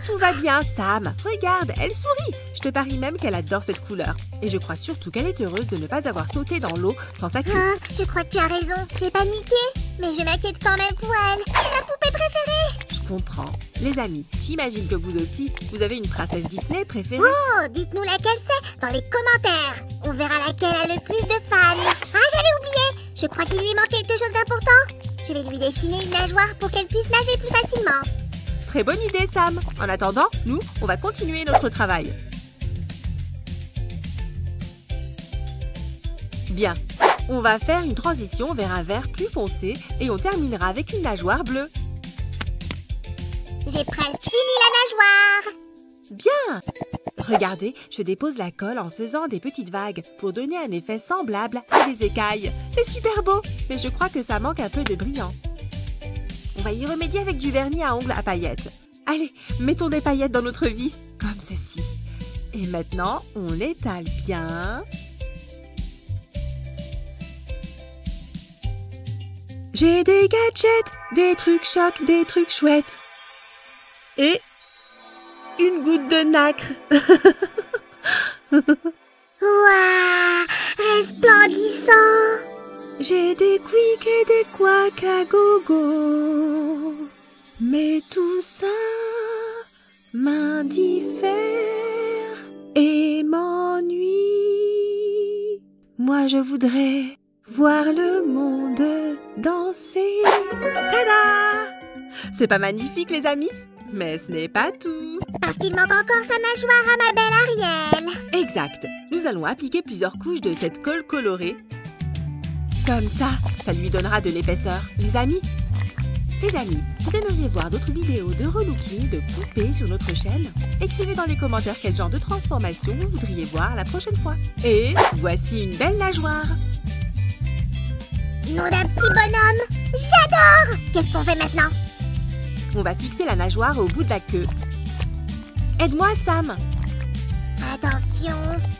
Tout va bien, Sam. Regarde, elle sourit. Je te parie même qu'elle adore cette couleur. Et je crois surtout qu'elle est heureuse de ne pas avoir sauté dans l'eau sans sa queue. Ah, je crois que tu as raison. J'ai paniqué. Mais je m'inquiète quand même pour elle. C'est ma poupée préférée. Je comprends. Les amis, j'imagine que vous aussi, vous avez une princesse Disney préférée. Oh, dites-nous laquelle c'est dans les commentaires. On verra laquelle a le plus de fans. Ah, j'allais oublier. Je crois qu'il lui manque quelque chose d'important. Je vais lui dessiner une nageoire pour qu'elle puisse nager plus facilement. Très bonne idée, Sam. En attendant, nous, on va continuer notre travail. Bien. On va faire une transition vers un vert plus foncé et on terminera avec une nageoire bleue. J'ai presque fini la nageoire. Bien! Regardez, je dépose la colle en faisant des petites vagues pour donner un effet semblable à des écailles. C'est super beau, mais je crois que ça manque un peu de brillant. On va y remédier avec du vernis à ongles à paillettes. Allez, mettons des paillettes dans notre vie, comme ceci. Et maintenant, on l'étale bien. J'ai des gadgets, des trucs chocs, des trucs chouettes. Et une goutte de nacre. Waouh, resplendissant. J'ai des quicks et des couacs à gogo. Mais tout ça m'indiffère et m'ennuie. Moi, je voudrais voir le monde danser. Tada! C'est pas magnifique, les amis? Mais ce n'est pas tout. Parce qu'il manque encore sa nageoire à ma belle Ariel. Exact. Nous allons appliquer plusieurs couches de cette colle colorée. Comme ça, ça lui donnera de l'épaisseur. Les amis, vous aimeriez voir d'autres vidéos de relooking de poupées sur notre chaîne? Écrivez dans les commentaires quel genre de transformation vous voudriez voir la prochaine fois. Et voici une belle nageoire. Nom d'un petit bonhomme. J'adore. Qu'est-ce qu'on fait maintenant? On va fixer la nageoire au bout de la queue. Aide-moi, Sam. Attention.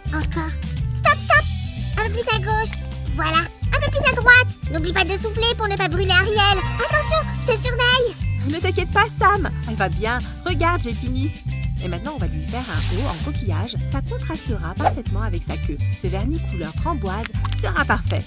Encore. Stop, stop. Un peu plus à gauche. Voilà. Un peu plus à droite. N'oublie pas de souffler pour ne pas brûler Ariel. Attention, je te surveille. Ne t'inquiète pas, Sam. Elle va bien. Regarde, j'ai fini. Et maintenant, on va lui faire un haut en coquillage. Ça contrastera parfaitement avec sa queue. Ce vernis couleur framboise sera parfait.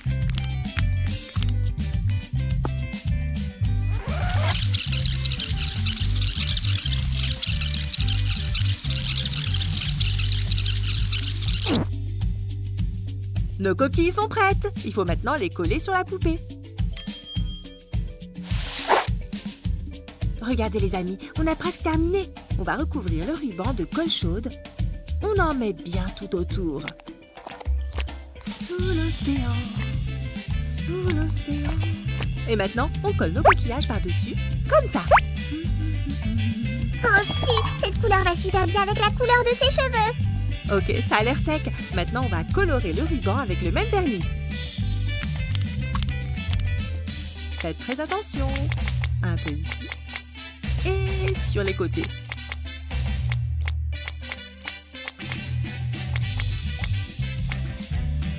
Nos coquilles sont prêtes. Il faut maintenant les coller sur la poupée. Regardez les amis, on a presque terminé. On va recouvrir le ruban de colle chaude. On en met bien tout autour. Sous l'océan, sous l'océan. Et maintenant, on colle nos coquillages par-dessus, comme ça. Oh si, cette couleur va super bien avec la couleur de ses cheveux. Ok, ça a l'air sec. Maintenant, on va colorer le ruban avec le même vernis. Faites très attention. Un peu ici. Et sur les côtés.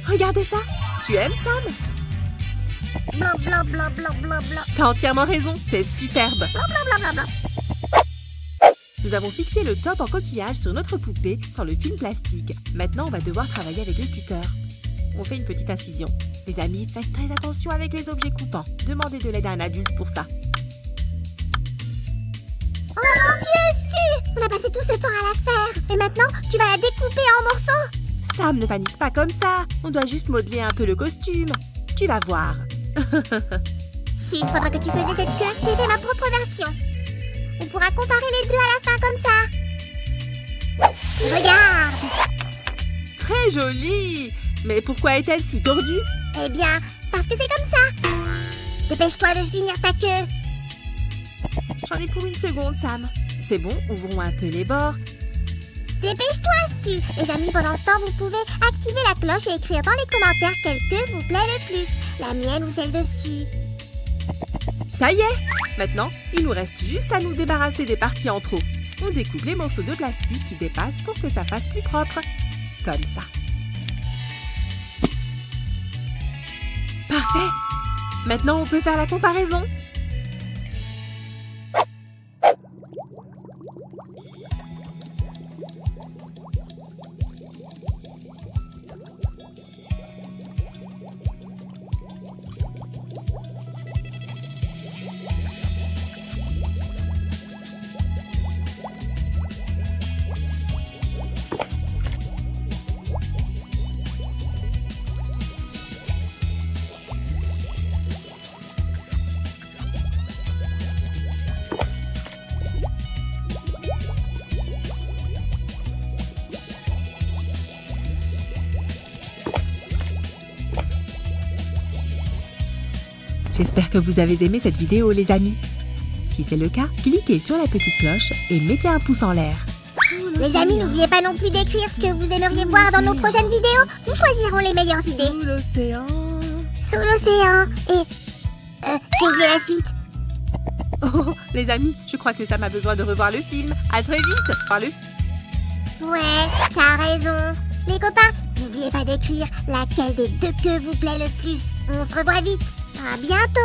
Regardez ça. Tu aimes, Sam? Blanc, blanc, blanc, blanc, blanc, blanc. T'as entièrement raison. C'est superbe. Blanc, blanc, blanc, blanc, blanc. Nous avons fixé le top en coquillage sur notre poupée sans le film plastique. Maintenant, on va devoir travailler avec le cutter. On fait une petite incision. Les amis, faites très attention avec les objets coupants. Demandez de l'aide à un adulte pour ça. Oh mon Dieu, Su! On a passé tout ce temps à la faire. Et maintenant, tu vas la découper en morceaux. Sam, ne panique pas comme ça. On doit juste modeler un peu le costume. Tu vas voir. Su, pendant que tu faisais cette queue, j'ai fait ma propre version. On pourra comparer les deux à la fin comme ça. Regarde! Très jolie. Mais pourquoi est-elle si tordue? Eh bien, parce que c'est comme ça. Dépêche-toi de finir ta queue. J'en ai pour une seconde, Sam. C'est bon, ouvrons un peu les bords. Dépêche-toi, Su. Les amis, pendant ce temps, vous pouvez activer la cloche et écrire dans les commentaires quelle queue vous plaît le plus. La mienne ou celle dessus. Ça y est! Maintenant, il nous reste juste à nous débarrasser des parties en trop. On découpe les morceaux de plastique qui dépassent pour que ça fasse plus propre. Comme ça. Parfait! Maintenant, on peut faire la comparaison. J'espère que vous avez aimé cette vidéo, les amis. Si c'est le cas, cliquez sur la petite cloche et mettez un pouce en l'air. Les amis, n'oubliez pas non plus d'écrire ce que vous aimeriez voir dans nos prochaines vidéos. Nous choisirons les meilleures idées. Sous l'océan. Sous l'océan. Et... j'ai oublié la suite. Oh, les amis, je crois que Sam a besoin de revoir le film. À très vite. Ouais, t'as raison. Les copains, n'oubliez pas d'écrire laquelle des deux queues vous plaît le plus. On se revoit vite. À bientôt.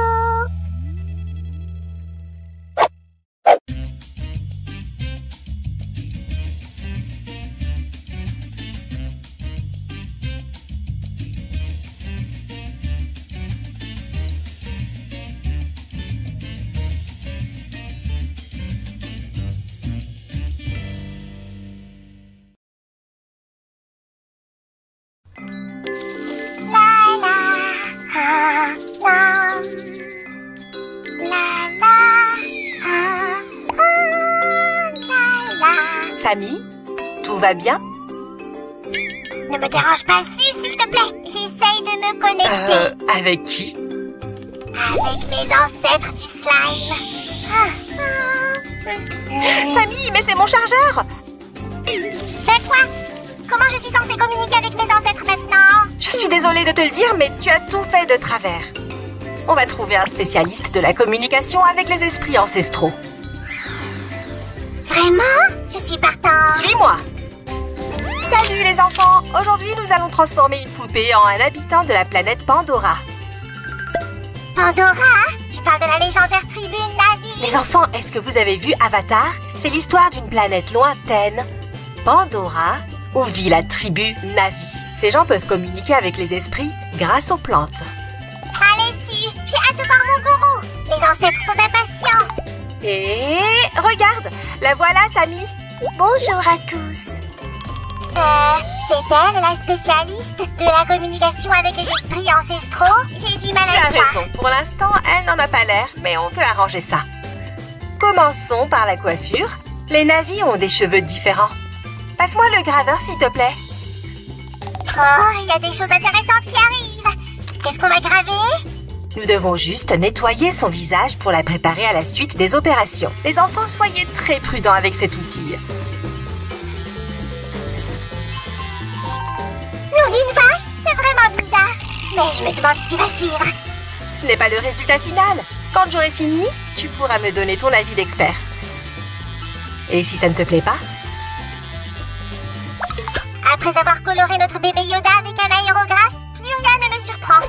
Samy, tout va bien? Ne me dérange pas, s'il te plaît. J'essaye de me connecter. Avec qui? Avec mes ancêtres du slime. Samy, mais c'est mon chargeur! Fais quoi? Comment je suis censée communiquer avec mes ancêtres maintenant? Je suis désolée de te le dire, mais tu as tout fait de travers. On va trouver un spécialiste de la communication avec les esprits ancestraux. Vraiment? Je suis partante. Suis-moi! Salut les enfants! Aujourd'hui, nous allons transformer une poupée en un habitant de la planète Pandora. Pandora? Tu parles de la légendaire tribu Na'vi? Les enfants, est-ce que vous avez vu Avatar? C'est l'histoire d'une planète lointaine, Pandora, où vit la tribu Na'vi. Ces gens peuvent communiquer avec les esprits grâce aux plantes. Allez, j'ai hâte de voir mon gourou. Les ancêtres sont impatients. Et regarde, la voilà, Samy. Bonjour à tous. C'est elle, la spécialiste de la communication avec les esprits ancestraux? J'ai du mal à y croire. Tu as croire. raison. Pour l'instant, elle n'en a pas l'air, mais on peut arranger ça. Commençons par la coiffure. Les Na'vi ont des cheveux différents. Passe-moi le graveur, s'il te plaît. Oh, il y a des choses intéressantes qui arrivent. Qu'est-ce qu'on va graver? Nous devons juste nettoyer son visage pour la préparer à la suite des opérations. Les enfants, soyez très prudents avec cet outil. Nom d'une vache, c'est vraiment bizarre. Mais je me demande ce qui va suivre. Ce n'est pas le résultat final. Quand j'aurai fini, tu pourras me donner ton avis d'expert. Et si ça ne te plaît pas? Après avoir coloré notre bébé Yoda avec un aérographe, plus rien ne me surprend.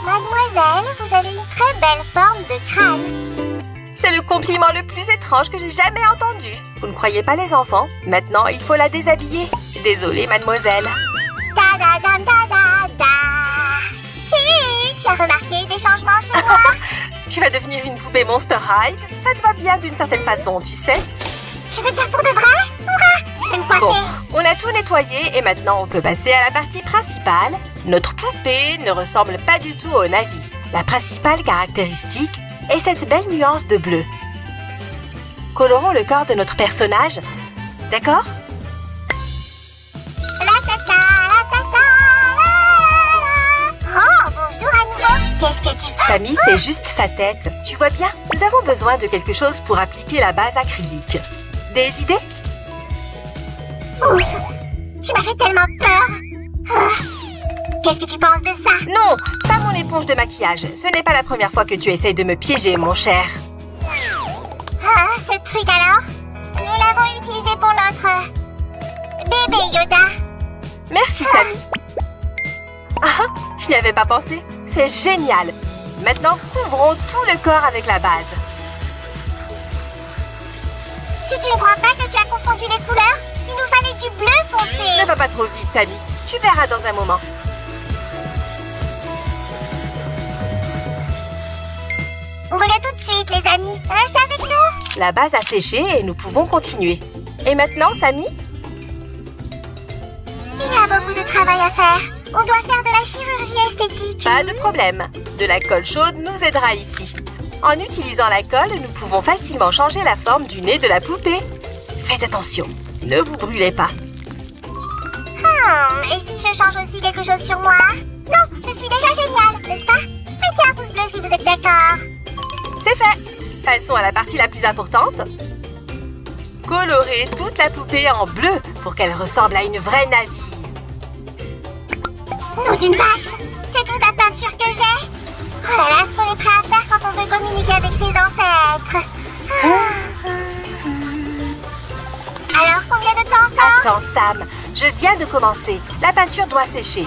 Mademoiselle, vous avez une très belle forme de crâne. C'est le compliment le plus étrange que j'ai jamais entendu. Vous ne croyez pas, les enfants? Maintenant, il faut la déshabiller. Désolée, mademoiselle. Da-da-dam-da-da-da. Si, tu as remarqué des changements chez moi? Tu vas devenir une poupée Monster High. Ça te va bien d'une certaine façon, tu sais. Tu veux dire pour de vrai? Hurrah, je vais me coiffer. Bon, on a tout nettoyé et maintenant on peut passer à la partie principale. Notre poupée ne ressemble pas du tout aux Na'vi. La principale caractéristique est cette belle nuance de bleu. Colorons le corps de notre personnage. D'accord? Oh, bonjour à nouveau. Qu'est-ce que tu fais? Samy, c'est juste sa tête. Tu vois bien? Nous avons besoin de quelque chose pour appliquer la base acrylique. Des idées? Ouf, tu m'as fait tellement peur. Qu'est-ce que tu penses de ça? Non, pas mon éponge de maquillage. Ce n'est pas la première fois que tu essayes de me piéger, mon cher. Ah, ce truc alors? Nous l'avons utilisé pour notre bébé Yoda. Merci, Samy. Ah, je n'y avais pas pensé. C'est génial. Maintenant, couvrons tout le corps avec la base. Si tu ne crois pas que tu as confondu les couleurs, il nous fallait du bleu foncé. Ne va pas trop vite, Samy. Tu verras dans un moment. On revient tout de suite, les amis. Restez avec nous. La base a séché et nous pouvons continuer. Et maintenant, Samy? Il y a beaucoup de travail à faire. On doit faire de la chirurgie esthétique. Pas de problème. De la colle chaude nous aidera ici. En utilisant la colle, nous pouvons facilement changer la forme du nez de la poupée. Faites attention, ne vous brûlez pas. Et si je change aussi quelque chose sur moi? Non, je suis déjà géniale, n'est-ce pas? Mettez un pouce bleu si vous êtes d'accord. C'est fait. Passons à la partie la plus importante. Colorer toute la poupée en bleu pour qu'elle ressemble à une vraie navire. Nom d'une vache, c'est toute la peinture que j'ai. Oh là là, ce qu'on est prêt à faire quand on veut communiquer avec ses ancêtres. Alors, combien de temps encore? Attends, Sam, je viens de commencer. La peinture doit sécher.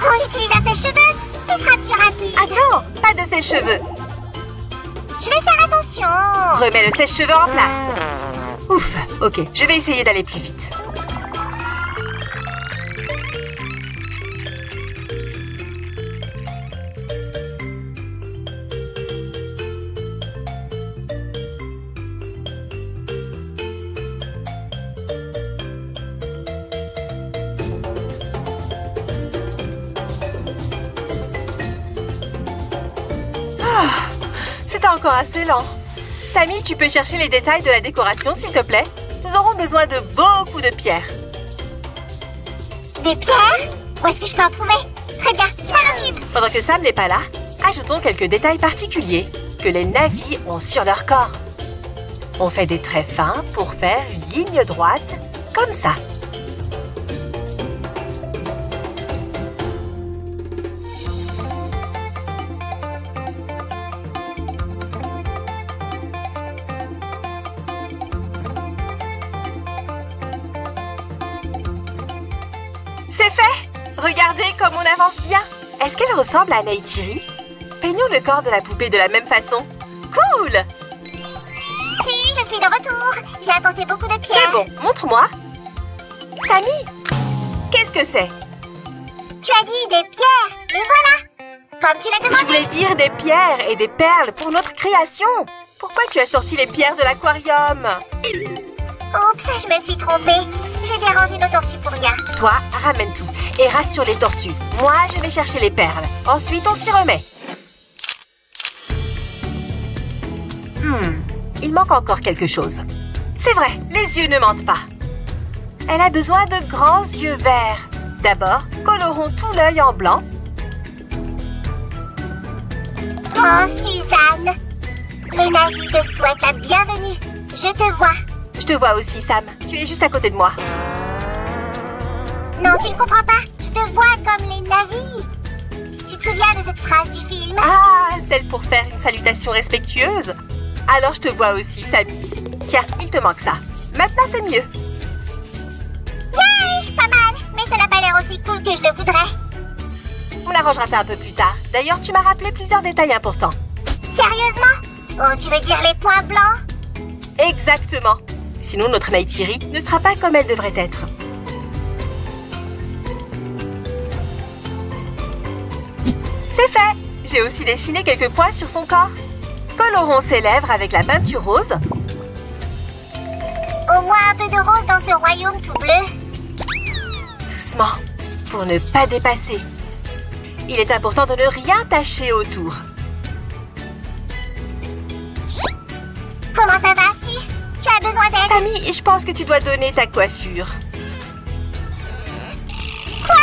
On utilise un sèche-cheveux, ce sera plus rapide. Attends, pas de sèche-cheveux. Je vais faire attention. Remets le sèche-cheveux en place. Ouf, ok, je vais essayer d'aller plus vite. C'était encore assez lent. Samy, tu peux chercher les détails de la décoration, s'il te plaît? Nous aurons besoin de beaucoup de pierres. Des pierres? Où est-ce que je peux en trouver? Très bien, je m'en occupe. Pendant que Sam n'est pas là, ajoutons quelques détails particuliers que les navis ont sur leur corps. On fait des traits fins pour faire une ligne droite, comme ça. C'est fait! Regardez comme on avance bien! Est-ce qu'elle ressemble à Neytiri? Peignons le corps de la poupée de la même façon. Cool! Si, je suis de retour. J'ai apporté beaucoup de pierres. C'est bon, montre-moi. Samy, qu'est-ce que c'est? Tu as dit des pierres, et voilà. Comme tu l'as demandé. Je voulais dire des pierres et des perles pour notre création. Pourquoi tu as sorti les pierres de l'aquarium? Oups, je me suis trompée. J'ai dérangé nos tortues pour rien. Toi, ramène tout et rassure les tortues. Moi, je vais chercher les perles. Ensuite, on s'y remet. Il manque encore quelque chose. C'est vrai, les yeux ne mentent pas. Elle a besoin de grands yeux verts. D'abord, colorons tout l'œil en blanc. Oh, Suzanne. Les navis te souhaitent la bienvenue. Je te vois. Je te vois aussi, Sam. Tu es juste à côté de moi. Non, tu ne comprends pas. Je te vois comme les navis. Tu te souviens de cette phrase du film? Ah, celle pour faire une salutation respectueuse. Alors je te vois aussi, Samy. Tiens, il te manque ça. Maintenant, c'est mieux. Yay, pas mal. Mais ça n'a pas l'air aussi cool que je le voudrais. On arrangera ça un peu plus tard. D'ailleurs, tu m'as rappelé plusieurs détails importants. Sérieusement? Oh, tu veux dire les points blancs? Exactement. Sinon, notre Neytiri ne sera pas comme elle devrait être. C'est fait! J'ai aussi dessiné quelques points sur son corps. Colorons ses lèvres avec la peinture rose. Au moins un peu de rose dans ce royaume tout bleu. Doucement, pour ne pas dépasser. Il est important de ne rien tacher autour. Comment ça va, Su? Tu as besoin d'aide? Samy, je pense que tu dois donner ta coiffure. Quoi?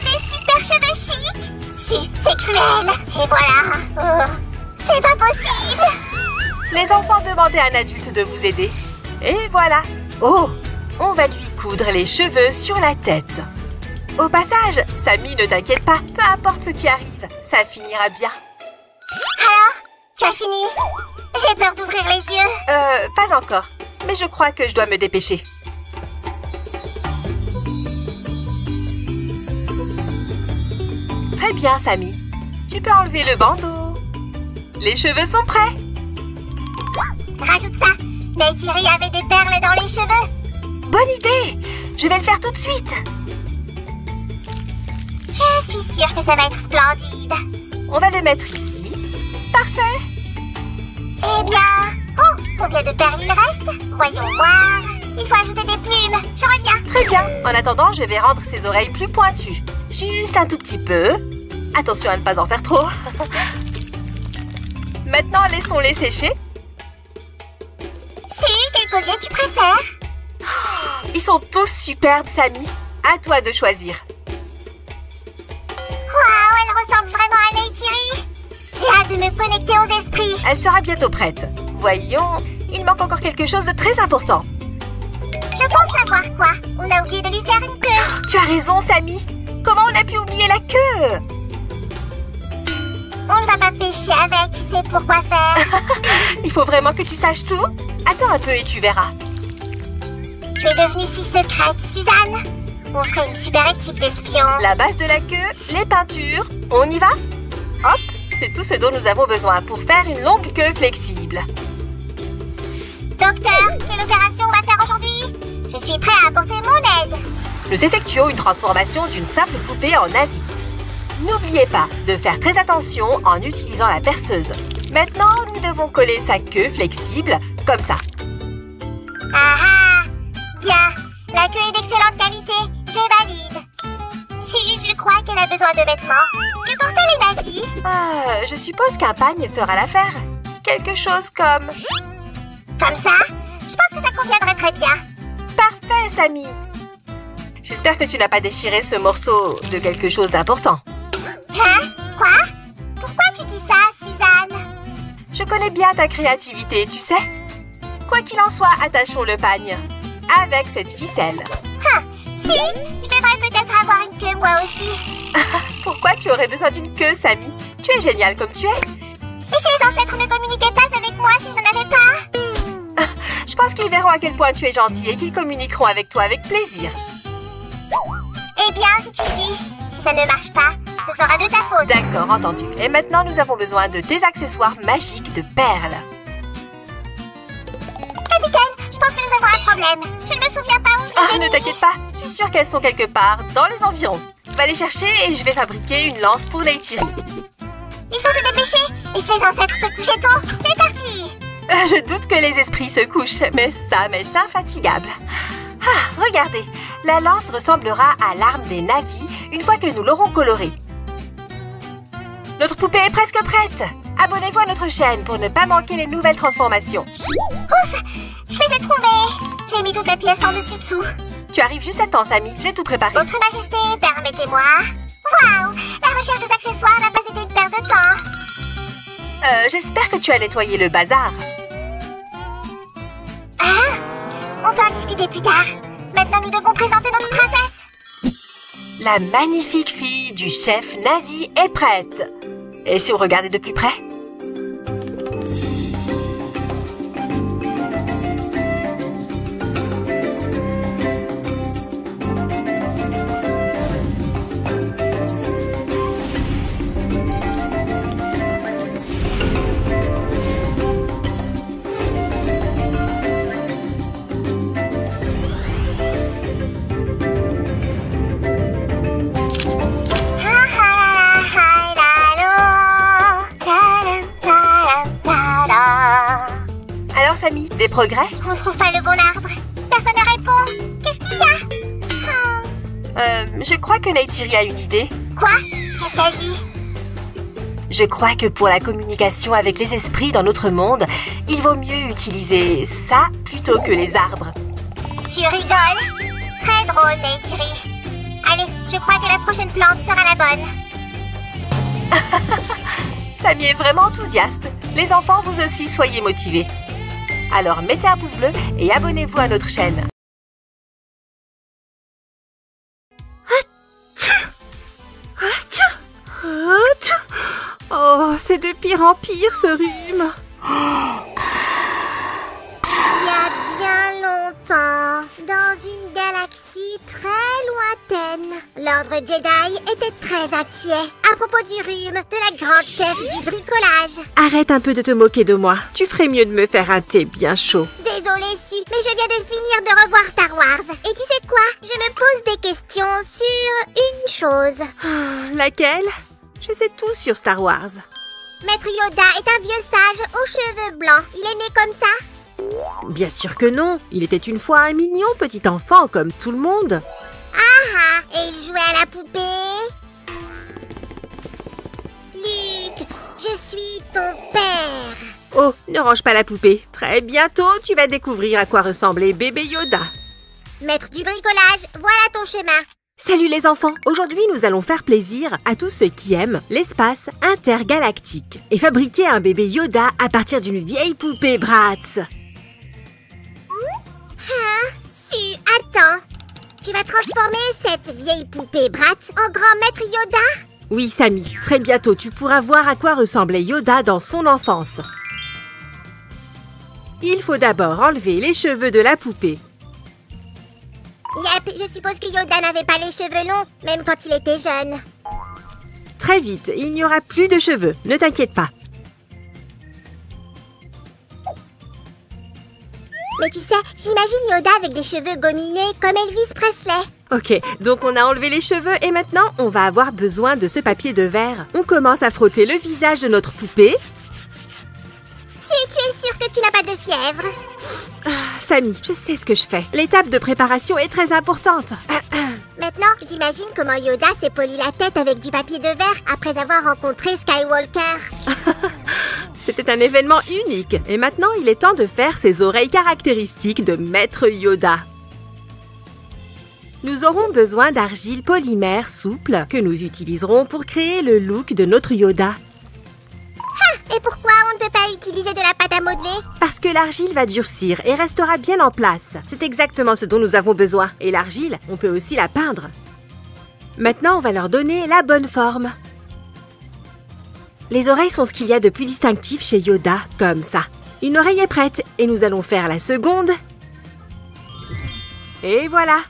Mes super cheveux chics? Su, c'est cruel. Et voilà. Oh, c'est pas possible. Les enfants demandaient à un adulte de vous aider. Et voilà. Oh, on va lui coudre les cheveux sur la tête. Au passage, Samy, ne t'inquiète pas. Peu importe ce qui arrive, ça finira bien. Alors, tu as fini? J'ai peur d'ouvrir les yeux. Pas encore. Mais je crois que je dois me dépêcher. Très bien, Samy. Tu peux enlever le bandeau. Les cheveux sont prêts. Rajoute ça. Neytiri avait des perles dans les cheveux. Bonne idée. Je vais le faire tout de suite. Je suis sûre que ça va être splendide. On va le mettre ici. Parfait. Eh bien... Oh, combien de perles il reste? Voyons voir. Il faut ajouter des plumes. Je reviens. Très bien. En attendant, je vais rendre ses oreilles plus pointues. Juste un tout petit peu. Attention à ne pas en faire trop. Maintenant, laissons-les sécher. Si, quel collier tu préfères? Ils sont tous superbes, Samy. À toi de choisir. Waouh, elle ressemble vraiment à Neytiri. de me connecter aux esprits. Elle sera bientôt prête. Voyons, il manque encore quelque chose de très important. Je pense savoir quoi. On a oublié de lui faire une queue. Tu as raison, Sammy. Comment on a pu oublier la queue? On ne va pas pêcher avec, c'est pourquoi faire. Il faut vraiment que tu saches tout? Attends un peu et tu verras. Tu es devenue si secrète, Suzanne. On ferait une super équipe d'espions. La base de la queue, les peintures. On y va? Hop, c'est tout ce dont nous avons besoin pour faire une longue queue flexible. Docteur, quelle opération on va faire aujourd'hui? Je suis prêt à apporter mon aide. Nous effectuons une transformation d'une simple poupée en navire. N'oubliez pas de faire très attention en utilisant la perceuse. Maintenant, nous devons coller sa queue flexible, comme ça. Ah ah! Bien, la queue est d'excellente qualité, je valide. Si, je crois qu'elle a besoin de vêtements. Que porte-t-elle, Navy? Je suppose qu'un pagne fera l'affaire. Quelque chose comme... Comme ça? Je pense que ça conviendrait très bien. Parfait, Sammy. J'espère que tu n'as pas déchiré ce morceau de quelque chose d'important. Hein? Quoi? Pourquoi tu dis ça, Suzanne? Je connais bien ta créativité, tu sais. Quoi qu'il en soit, attachons le pagne avec cette ficelle. Ah, si, je devrais peut-être avoir une queue moi aussi. Pourquoi tu aurais besoin d'une queue, Sammy? Tu es géniale comme tu es. Et si les ancêtres ne communiquaient pas avec moi si je n'en avais pas? Je pense qu'ils verront à quel point tu es gentil et qu'ils communiqueront avec toi avec plaisir. Eh bien, si tu le dis, si ça ne marche pas, ce sera de ta faute. D'accord, entendu. Et maintenant, nous avons besoin de tes accessoires magiques de perles. Capitaine, je pense que nous avons un problème. Je ne me souviens pas où je les ai Ne mis. t'inquiète pas, je suis sûre qu'elles sont quelque part dans les environs. Va les chercher et je vais fabriquer une lance pour Neytiri. Il faut se dépêcher. Et si les ancêtres se couchaient tôt? C'est parti. Je doute que les esprits se couchent, mais Sam est infatigable. Ah, regardez, la lance ressemblera à l'arme des navis une fois que nous l'aurons colorée. Notre poupée est presque prête. Abonnez-vous à notre chaîne pour ne pas manquer les nouvelles transformations. Ouf, je les ai trouvées. J'ai mis toutes les pièces en dessus-dessous. Tu arrives juste à temps, Sammy. J'ai tout préparé. Votre Majesté, permettez-moi. Waouh, la recherche des accessoires n'a pas été une perte de temps. J'espère que tu as nettoyé le bazar. Hein? On peut en discuter plus tard. Maintenant, nous devons présenter notre princesse. La magnifique fille du chef Navi est prête. Et si on regardait de plus près? Alors, Sammy, des progrès? On trouve pas le bon arbre. Personne ne répond. Qu'est-ce qu'il y a? Je crois que Neytiri a une idée. Quoi? Qu'est-ce qu'elle dit? Je crois que pour la communication avec les esprits dans notre monde, il vaut mieux utiliser ça plutôt que les arbres. Tu rigoles? Très drôle, Neytiri. Allez, je crois que la prochaine plante sera la bonne. Sammy est vraiment enthousiaste. Les enfants, vous aussi, soyez motivés. Alors, mettez un pouce bleu et abonnez-vous à notre chaîne. Oh, c'est de pire en pire, ce rhume. Il y a bien longtemps, dans une galaxie très lointaine, l'ordre Jedi était très inquiet à propos du rhume de la grande chef du bricolage. Arrête un peu de te moquer de moi. Tu ferais mieux de me faire un thé bien chaud. Désolée, Su, mais je viens de finir de revoir Star Wars. Et tu sais quoi? Je me pose des questions sur une chose. Laquelle? Je sais tout sur Star Wars. Maître Yoda est un vieux sage aux cheveux blancs. Il est né comme ça? Bien sûr que non. Il était une fois un mignon petit enfant comme tout le monde. Ah ah! Et il jouait à la poupée? Luke, je suis ton père. Oh, ne range pas la poupée. Très bientôt, tu vas découvrir à quoi ressemblait bébé Yoda. Maître du bricolage, voilà ton chemin. Salut les enfants! Aujourd'hui, nous allons faire plaisir à tous ceux qui aiment l'espace intergalactique et fabriquer un bébé Yoda à partir d'une vieille poupée Bratz. Attends, tu vas transformer cette vieille poupée Bratz en grand maître Yoda? Oui, Samy, très bientôt tu pourras voir à quoi ressemblait Yoda dans son enfance. Il faut d'abord enlever les cheveux de la poupée. Yep, je suppose que Yoda n'avait pas les cheveux longs, même quand il était jeune. Très vite, il n'y aura plus de cheveux, ne t'inquiète pas. Mais tu sais, j'imagine Yoda avec des cheveux gominés comme Elvis Presley. Ok, donc on a enlevé les cheveux et maintenant on va avoir besoin de ce papier de verre. On commence à frotter le visage de notre poupée. Si tu es sûre que tu n'as pas de fièvre? Samy, je sais ce que je fais. L'étape de préparation est très importante. Maintenant, j'imagine comment Yoda s'est poli la tête avec du papier de verre après avoir rencontré Skywalker. C'était un événement unique. Et maintenant, il est temps de faire ses oreilles caractéristiques de Maître Yoda. Nous aurons besoin d'argile polymère souple que nous utiliserons pour créer le look de notre Yoda. Et pourquoi on ne peut pas utiliser de la pâte à modeler? Parce que l'argile va durcir et restera bien en place. C'est exactement ce dont nous avons besoin. Et l'argile, on peut aussi la peindre. Maintenant, on va leur donner la bonne forme. Les oreilles sont ce qu'il y a de plus distinctif chez Yoda, comme ça. Une oreille est prête et nous allons faire la seconde. Et voilà.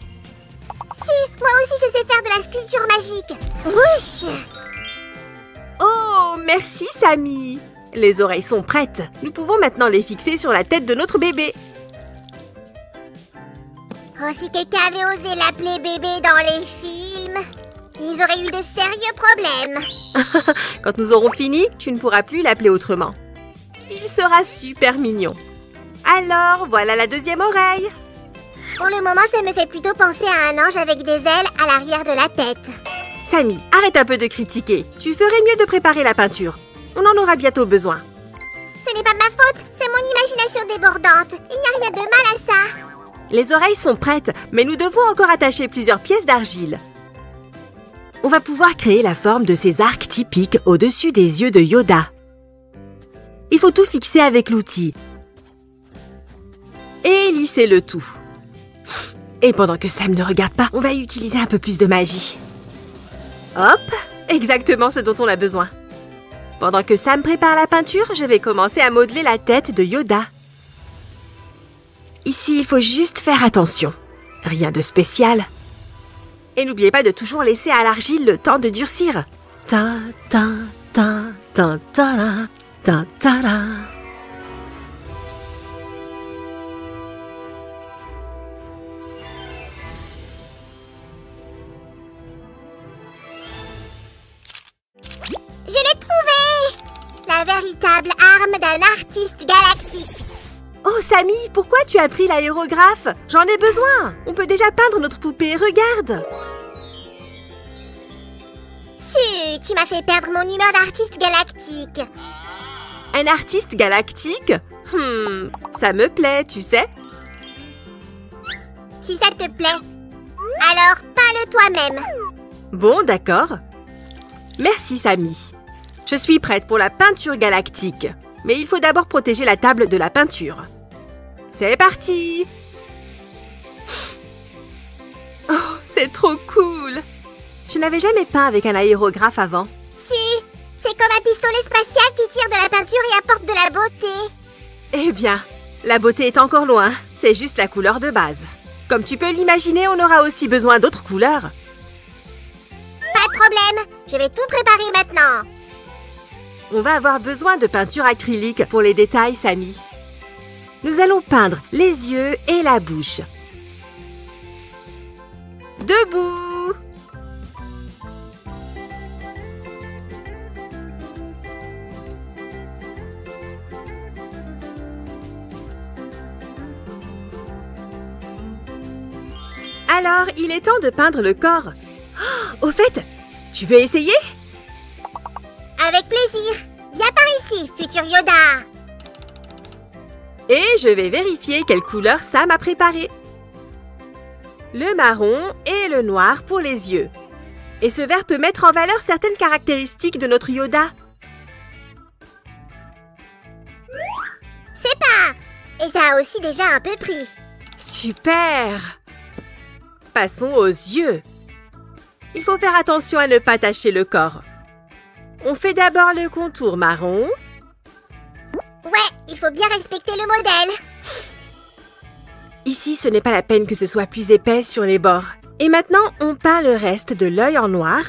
Si, moi aussi je sais faire de la sculpture magique. Wouch! Oh, merci Samy. Les oreilles sont prêtes. Nous pouvons maintenant les fixer sur la tête de notre bébé. Oh, si quelqu'un avait osé l'appeler bébé dans les films, ils auraient eu de sérieux problèmes. Quand nous aurons fini, tu ne pourras plus l'appeler autrement. Il sera super mignon. Alors, voilà la deuxième oreille. Pour le moment, ça me fait plutôt penser à un ange avec des ailes à l'arrière de la tête. Samy, arrête un peu de critiquer. Tu ferais mieux de préparer la peinture. On en aura bientôt besoin. Ce n'est pas ma faute, c'est mon imagination débordante. Il n'y a rien de mal à ça. Les oreilles sont prêtes, mais nous devons encore attacher plusieurs pièces d'argile. On va pouvoir créer la forme de ces arcs typiques au-dessus des yeux de Yoda. Il faut tout fixer avec l'outil. Et lisser le tout. Et pendant que Sam ne regarde pas, on va utiliser un peu plus de magie. Hop, exactement ce dont on a besoin. Pendant que Sam prépare la peinture, je vais commencer à modeler la tête de Yoda. Ici, il faut juste faire attention. Rien de spécial. Et n'oubliez pas de toujours laisser à l'argile le temps de durcir. Ta ta ta ta ta ta ta ta ta. Je l'ai trouvé! La véritable arme d'un artiste galactique. Oh, Samy, pourquoi tu as pris l'aérographe? J'en ai besoin! On peut déjà peindre notre poupée, regarde! Tu m'as fait perdre mon humeur d'artiste galactique. Un artiste galactique? Ça me plaît, tu sais? Si ça te plaît, alors peins-le toi-même. Bon, d'accord. Merci, Samy. Je suis prête pour la peinture galactique. Mais il faut d'abord protéger la table de la peinture. C'est parti! Oh, c'est trop cool! Je n'avais jamais peint avec un aérographe avant. Si, c'est comme un pistolet spatial qui tire de la peinture et apporte de la beauté. Eh bien, la beauté est encore loin. C'est juste la couleur de base. Comme tu peux l'imaginer, on aura aussi besoin d'autres couleurs. Pas de problème, je vais tout préparer maintenant. On va avoir besoin de peinture acrylique pour les détails, Samy. Nous allons peindre les yeux et la bouche. Debout! Alors, il est temps de peindre le corps. Oh, au fait, tu veux essayer? Avec plaisir. Viens par ici, futur Yoda. Et je vais vérifier quelle couleur Sam a préparée. le marron et le noir pour les yeux. Et ce vert peut mettre en valeur certaines caractéristiques de notre Yoda. C'est pas! Et ça a aussi déjà un peu pris. Super! Passons aux yeux. Il faut faire attention à ne pas tacher le corps. On fait d'abord le contour marron. Ouais, il faut bien respecter le modèle. Ici, ce n'est pas la peine que ce soit plus épais sur les bords. Et maintenant, on peint le reste de l'œil en noir.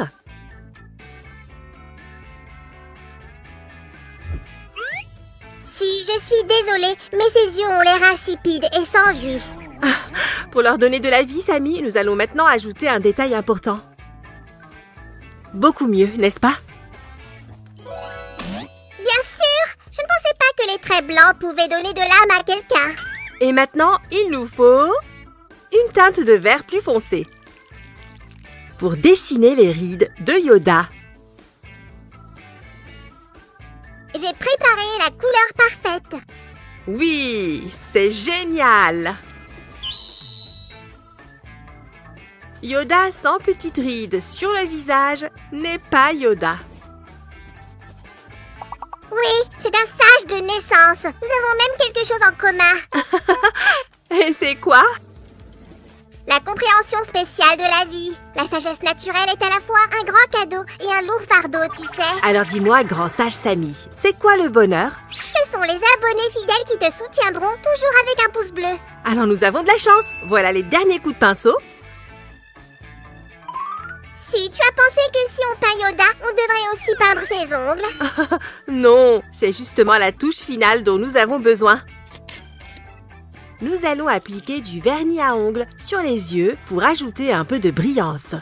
Si, je suis désolée, mais ses yeux ont l'air insipides et sans vie. Pour leur donner de la vie, Samy, nous allons maintenant ajouter un détail important. Beaucoup mieux, n'est-ce pas? Bien sûr! Je ne pensais pas que les traits blancs pouvaient donner de l'âme à quelqu'un. Et maintenant, il nous faut une teinte de vert plus foncé pour dessiner les rides de Yoda. J'ai préparé la couleur parfaite. Oui, c'est génial! Yoda sans petites rides sur le visage n'est pas Yoda. Oui, c'est un sage de naissance. Nous avons même quelque chose en commun. Et c'est quoi? La compréhension spéciale de la vie. La sagesse naturelle est à la fois un grand cadeau et un lourd fardeau, tu sais. Alors dis-moi, grand sage Samy, c'est quoi le bonheur? Ce sont les abonnés fidèles qui te soutiendront toujours avec un pouce bleu. Alors nous avons de la chance. Voilà les derniers coups de pinceau. Si, tu as pensé que si on peint Yoda, on devrait aussi peindre ses ongles? Non, c'est justement la touche finale dont nous avons besoin. Nous allons appliquer du vernis à ongles sur les yeux pour ajouter un peu de brillance.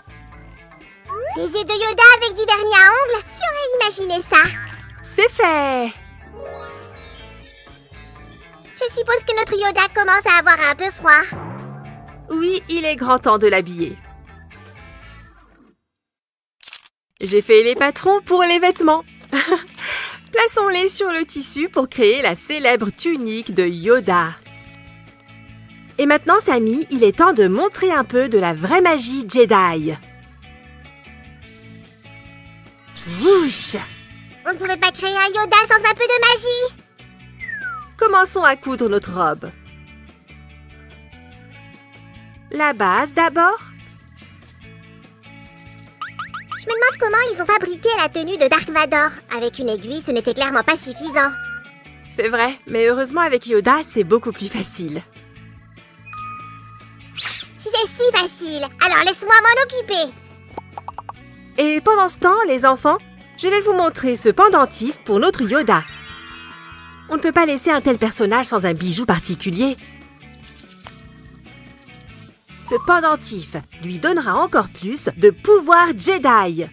Des yeux de Yoda avec du vernis à ongles? Qui aurait imaginé ça? C'est fait! Je suppose que notre Yoda commence à avoir un peu froid. Oui, il est grand temps de l'habiller. J'ai fait les patrons pour les vêtements. Plaçons-les sur le tissu pour créer la célèbre tunique de Yoda. Et maintenant, Samy, il est temps de montrer un peu de la vraie magie Jedi. Wouch! On ne pouvait pas créer un Yoda sans un peu de magie. Commençons à coudre notre robe. La base d'abord. Je me demande comment ils ont fabriqué la tenue de Dark Vador. Avec une aiguille, ce n'était clairement pas suffisant. C'est vrai, mais heureusement avec Yoda, c'est beaucoup plus facile. Si c'est si facile, alors laisse-moi m'en occuper. Et pendant ce temps, les enfants, je vais vous montrer ce pendentif pour notre Yoda. On ne peut pas laisser un tel personnage sans un bijou particulier. Ce pendentif lui donnera encore plus de pouvoir Jedi.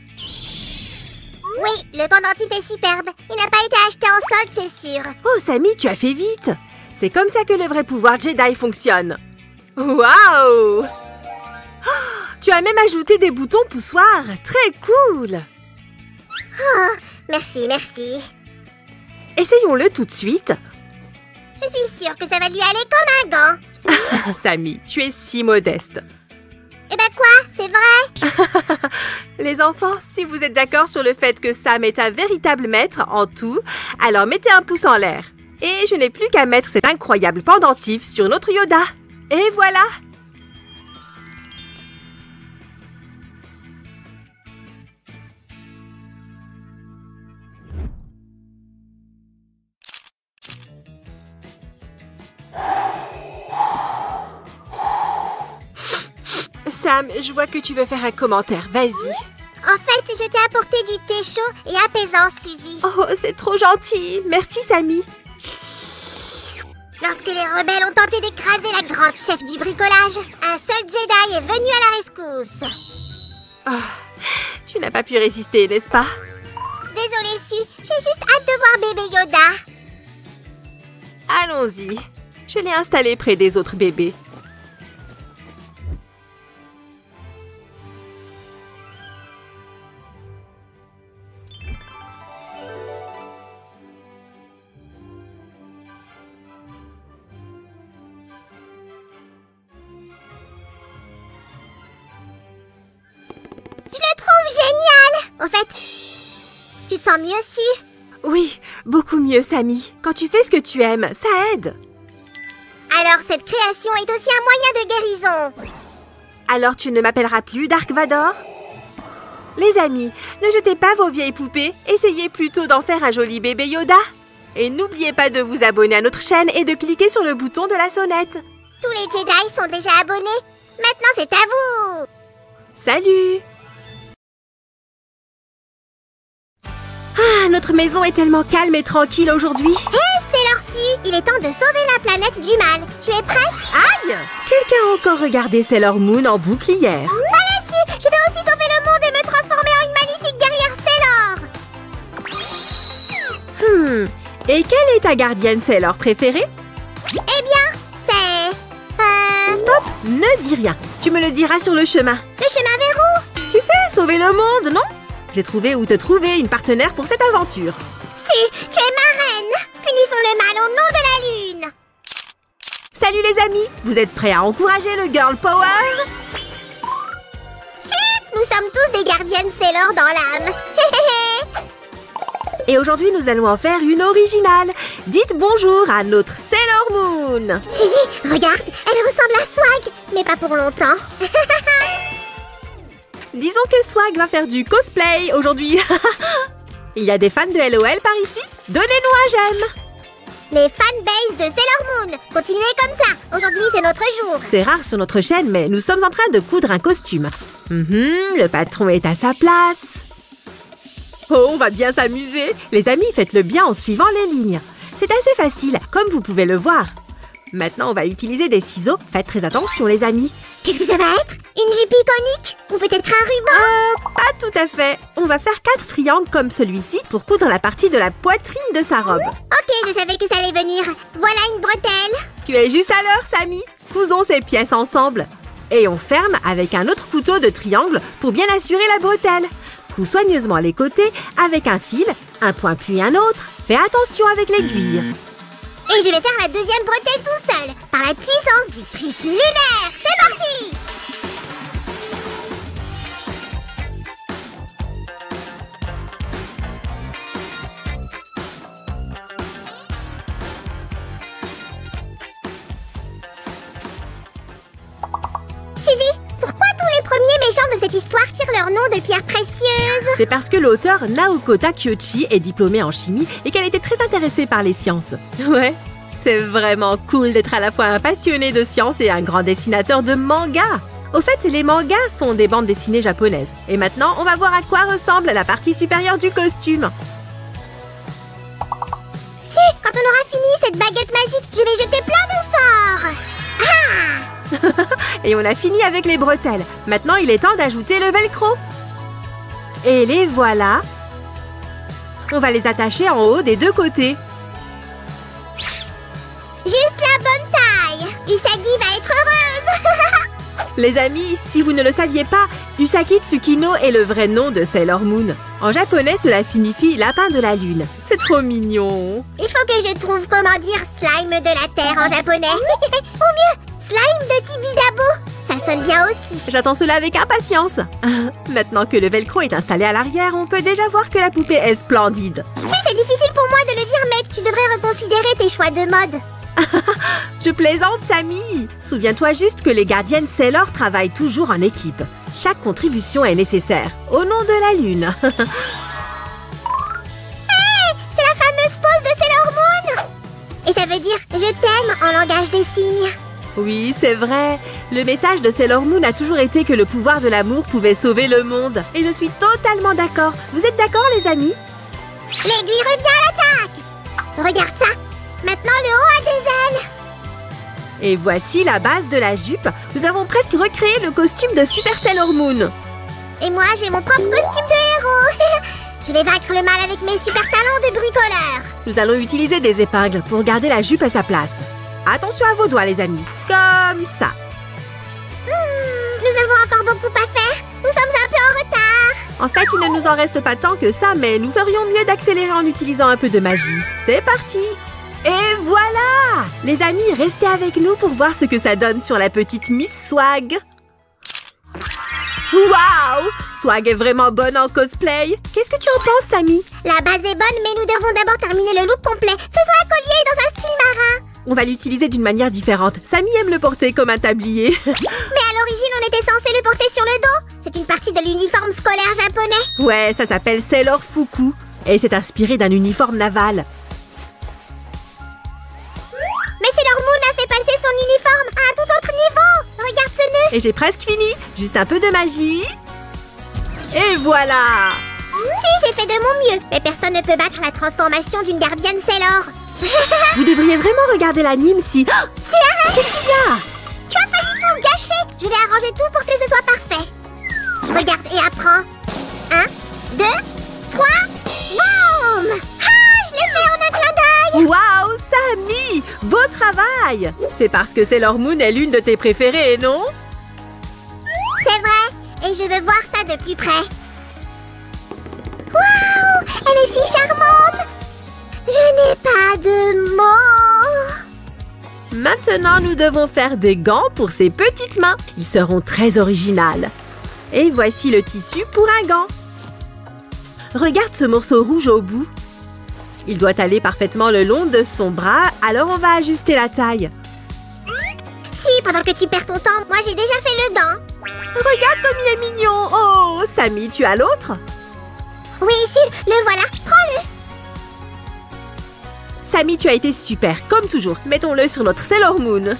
Oui, le pendentif est superbe. Il n'a pas été acheté en solde, c'est sûr. Oh, Samy, tu as fait vite. C'est comme ça que le vrai pouvoir Jedi fonctionne. Waouh! Tu as même ajouté des boutons poussoirs. Très cool. Oh, merci, merci. Essayons-le tout de suite. Je suis sûre que ça va lui aller comme un gant. Samy, tu es si modeste. Eh ben quoi? C'est vrai? Les enfants, si vous êtes d'accord sur le fait que Sam est un véritable maître en tout, alors mettez un pouce en l'air. Et je n'ai plus qu'à mettre cet incroyable pendentif sur notre Yoda. Et voilà! Sam, je vois que tu veux faire un commentaire. Vas-y. En fait, je t'ai apporté du thé chaud et apaisant, Suzy. Oh, c'est trop gentil. Merci, Samy. Lorsque les rebelles ont tenté d'écraser la grande chef du bricolage, un seul Jedi est venu à la rescousse. Oh, tu n'as pas pu résister, n'est-ce pas? Désolée, Su, j'ai juste hâte de voir bébé Yoda. Allons-y. Je l'ai installé près des autres bébés. te sens mieux aussi? Oui, beaucoup mieux, Sammy. Quand tu fais ce que tu aimes, ça aide. Alors cette création est aussi un moyen de guérison. Alors tu ne m'appelleras plus Dark Vador? Les amis, ne jetez pas vos vieilles poupées. Essayez plutôt d'en faire un joli bébé Yoda. Et n'oubliez pas de vous abonner à notre chaîne et de cliquer sur le bouton de la sonnette. Tous les Jedi sont déjà abonnés. Maintenant, c'est à vous. Salut! Ah, notre maison est tellement calme et tranquille aujourd'hui. Hé, Sailor Su, il est temps de sauver la planète du mal. Tu es prête? Aïe! Quelqu'un a encore regardé Sailor Moon en boucle hier. Allez, Su, je vais aussi sauver le monde et me transformer en une magnifique guerrière Sailor. Et quelle est ta gardienne Sailor préférée? Eh bien, c'est... Stop! Ne dis rien. Tu me le diras sur le chemin. Le chemin vers où? Tu sais, sauver le monde, non? J'ai trouvé où te trouver une partenaire pour cette aventure. Su, tu es ma reine. Punissons le mal au nom de la lune. Salut les amis! Vous êtes prêts à encourager le Girl Power? Su, nous sommes tous des gardiennes Sailor dans l'âme. Et aujourd'hui, nous allons en faire une originale. Dites bonjour à notre Sailor Moon. Suzy, regarde, elle ressemble à Swag, mais pas pour longtemps. Disons que Swag va faire du cosplay aujourd'hui. Il y a des fans de LOL par ici? Donnez-nous un j'aime. Les fanbases de Sailor Moon, continuez comme ça. Aujourd'hui, c'est notre jour. C'est rare sur notre chaîne, mais nous sommes en train de coudre un costume. Le patron est à sa place. Oh, on va bien s'amuser. Les amis, faites-le bien en suivant les lignes. C'est assez facile, comme vous pouvez le voir. Maintenant, on va utiliser des ciseaux. Faites très attention, les amis. Qu'est-ce que ça va être? Une jupe iconique? Ou peut-être un ruban? Pas tout à fait. On va faire 4 triangles comme celui-ci pour coudre la partie de la poitrine de sa robe. Ok, je savais que ça allait venir. Voilà une bretelle. Tu es juste à l'heure, Sammy. Cousons ces pièces ensemble. Et on ferme avec un autre couteau de triangle pour bien assurer la bretelle. Couds soigneusement les côtés avec un fil, un point puis un autre. Fais attention avec l'aiguille. Et je vais faire la deuxième bretelle tout seul, par la puissance du prisme lunaire. C'est parti! Suzy, pourquoi tous les premiers méchants de cette histoire tirent leur nom de pierres précieuses? C'est parce que l'auteur Naoko Takeuchi est diplômée en chimie et qu'elle était très intéressée par les sciences. Ouais, c'est vraiment cool d'être à la fois un passionné de sciences et un grand dessinateur de manga. Au fait, les mangas sont des bandes dessinées japonaises. Et maintenant, on va voir à quoi ressemble la partie supérieure du costume. Su, quand on aura fini cette baguette magique, je vais jeter plein de sorts. Ah! Et on a fini avec les bretelles. Maintenant, il est temps d'ajouter le velcro. Et les voilà. On va les attacher en haut des deux côtés. Juste la bonne taille. Usagi va être heureuse. Les amis, si vous ne le saviez pas, Usagi Tsukino est le vrai nom de Sailor Moon. En japonais, cela signifie lapin de la lune. C'est trop mignon. Il faut que je trouve comment dire slime de la terre en japonais. Ou mieux, slime de Tibidabo. Ça sonne bien aussi. J'attends cela avec impatience. Maintenant que le velcro est installé à l'arrière, on peut déjà voir que la poupée est splendide. C'est difficile pour moi de le dire, mec. Tu devrais reconsidérer tes choix de mode. Je plaisante, Sammy. Souviens-toi juste que les gardiennes Sailor travaillent toujours en équipe. Chaque contribution est nécessaire. Au nom de la lune. Hey, c'est la fameuse pose de Sailor Moon. Et ça veut dire « je t'aime » en langage des signes. Oui, c'est vrai. Le message de Sailor Moon a toujours été que le pouvoir de l'amour pouvait sauver le monde. Et je suis totalement d'accord. Vous êtes d'accord, les amis? L'aiguille revient à l'attaque. Regarde ça. Maintenant, le haut a des ailes. Et voici la base de la jupe. Nous avons presque recréé le costume de Super Sailor Moon. Et moi, j'ai mon propre costume de héros. Je vais vaincre le mal avec mes super talents de bricoleur. Nous allons utiliser des épingles pour garder la jupe à sa place. Attention à vos doigts, les amis. Comme ça. Nous avons encore beaucoup à faire. Nous sommes un peu en retard. En fait, il ne nous en reste pas tant que ça, mais nous ferions mieux d'accélérer en utilisant un peu de magie. C'est parti! Et voilà! Les amis, restez avec nous pour voir ce que ça donne sur la petite Miss Swag. Waouh! swag est vraiment bonne en cosplay. Qu'est-ce que tu en penses, Samy? La base est bonne, mais nous devons d'abord terminer le look complet. Faisons un collier dans un style marin. On va l'utiliser d'une manière différente. Samy aime le porter comme un tablier. Mais à l'origine, on était censé le porter sur le dos. C'est une partie de l'uniforme scolaire japonais. Ouais, ça s'appelle Sailor Fuku. Et c'est inspiré d'un uniforme naval. Mais Sailor Moon a fait passer son uniforme à un tout autre niveau. Regarde ce nœud. Et j'ai presque fini. Juste un peu de magie. Et voilà! Si, j'ai fait de mon mieux. Mais personne ne peut battre la transformation d'une gardienne Sailor. Vous devriez vraiment regarder l'anime si... Arrête. Qu'est-ce qu'il y a? Tu as failli tout gâcher. Je vais arranger tout pour que ce soit parfait. Regarde et apprends. 1, 2, 3, boum! Ah, je l'ai fait en un clin d'œil. Waouh, Samy! Beau travail! C'est parce que Sailor Moon est l'une de tes préférées, non? C'est vrai. Et je veux voir ça de plus près. Waouh! Elle est si charmante. Je n'ai pas de mots. Maintenant, nous devons faire des gants pour ses petites mains. Ils seront très originales. Et voici le tissu pour un gant. Regarde ce morceau rouge au bout. Il doit aller parfaitement le long de son bras, alors on va ajuster la taille. Si, pendant que tu perds ton temps, moi j'ai déjà fait le gant. Regarde comme il est mignon. Oh, Samy, tu as l'autre? Oui, ici, le voilà. Prends-le. Samy, tu as été super, comme toujours. Mettons-le sur notre Sailor Moon.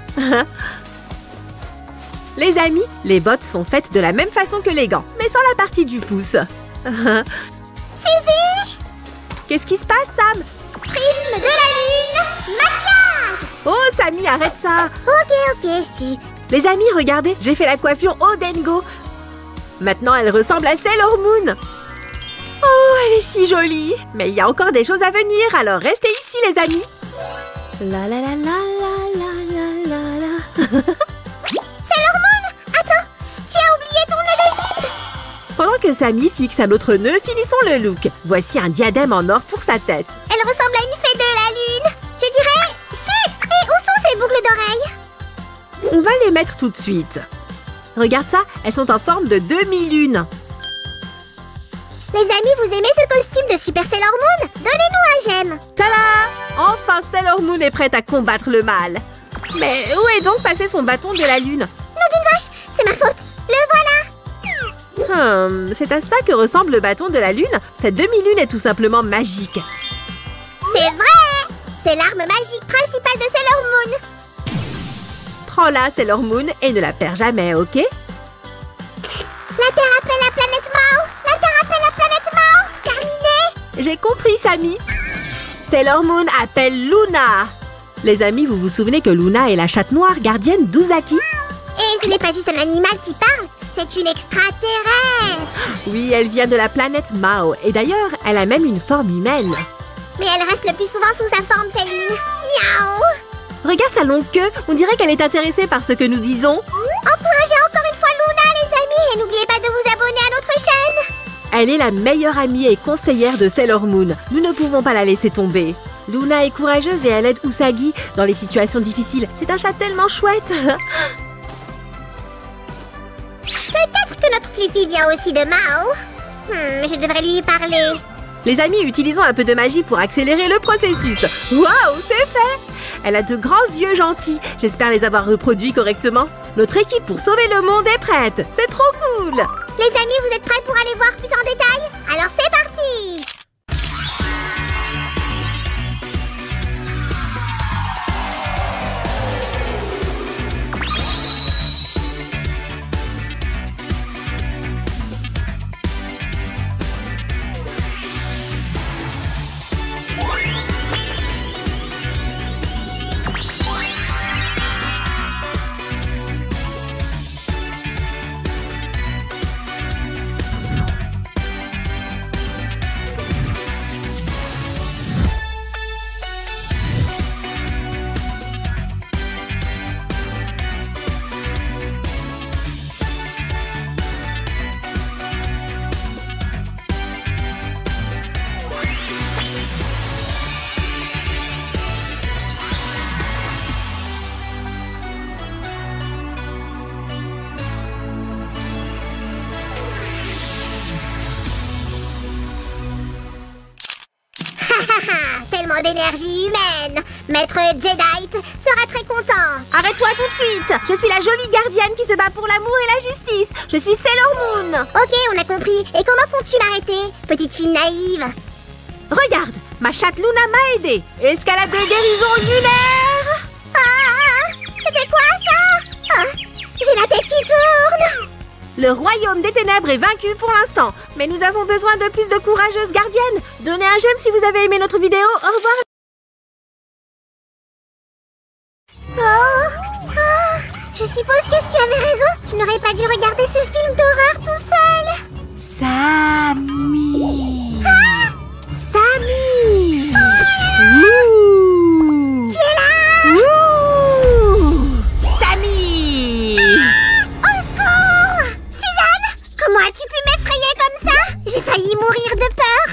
Les amis, les bottes sont faites de la même façon que les gants, mais sans la partie du pouce. Suzy! Qu'est-ce qui se passe, Sam? Prisme de la lune! Maquillage! Oh, Samy, arrête ça! Ok, si. Les amis, regardez, j'ai fait la coiffure Odengo. Maintenant, elle ressemble à Sailor Moon. Oh, elle est si jolie. Mais il y a encore des choses à venir, alors restez ici, les amis. La la la la la la la la. Sailor Moon! Attends, tu as oublié ton nœud de jupe! Pendant que Samy fixe un autre nœud, finissons le look. Voici un diadème en or pour sa tête. Elle ressemble à une fée de la lune. Je dirais... Su! Et où sont ses boucles d'oreilles? On va les mettre tout de suite. Regarde ça, elles sont en forme de demi-lune. Les amis, vous aimez ce costume de Super Sailor Moon? Donnez-nous un j'aime. Tada! Enfin, Sailor Moon est prête à combattre le mal. Mais où est donc passé son bâton de la lune? Nom d'une vache, c'est ma faute. Le voilà. C'est à ça que ressemble le bâton de la lune? Cette demi-lune est tout simplement magique. C'est vrai! C'est l'arme magique principale de Sailor Moon. Prends-la, Sailor Moon, et ne la perds jamais, ok? La Terre appelle la planète Mao. La Terre appelle la planète Mao. Terminé. J'ai compris, Samy. Sailor Moon appelle Luna. Les amis, vous vous souvenez que Luna est la chatte noire gardienne d'Uzaki? Et ce n'est pas juste un animal qui parle, c'est une extraterrestre. Oui, elle vient de la planète Mao. Et d'ailleurs, elle a même une forme humaine. Mais elle reste le plus souvent sous sa forme féline. Miaou. Regarde sa longue queue. On dirait qu'elle est intéressée par ce que nous disons. Encouragez encore une fois Luna, les amis. Et n'oubliez pas de vous abonner à notre chaîne. Elle est la meilleure amie et conseillère de Sailor Moon. Nous ne pouvons pas la laisser tomber. Luna est courageuse et elle aide Usagi dans les situations difficiles. C'est un chat tellement chouette. Peut-être que notre Fluffy vient aussi de Mao. Je devrais lui parler. Les amis, utilisons un peu de magie pour accélérer le processus. Waouh, c'est fait! Elle a de grands yeux gentils. J'espère les avoir reproduits correctement. Notre équipe pour sauver le monde est prête. C'est trop cool! Les amis, vous êtes prêts pour aller voir plus en détail? Alors c'est parti! d'énergie humaine. Maître Jedite sera très content. Arrête-toi tout de suite! Je suis la jolie gardienne qui se bat pour l'amour et la justice. Je suis Sailor Moon. Ok, on a compris. Et comment comptes-tu m'arrêter, petite fille naïve? Regarde, ma chatte Luna m'a aidée. Escalade de guérison lunaire. Ah, c'était quoi ça? Ah, j'ai la tête qui tourne. Le royaume des ténèbres est vaincu pour l'instant. Mais nous avons besoin de plus de courageuses gardiennes. Donnez un j'aime si vous avez aimé notre vidéo. Au revoir. Je suppose que tu avais raison. Je n'aurais pas dû regarder ce film d'horreur tout seul. Samy. Samy. Qui est là? Samy. Au secours! Suzanne, comment as-tu pu m'effrayer comme ça? J'ai failli mourir de peur.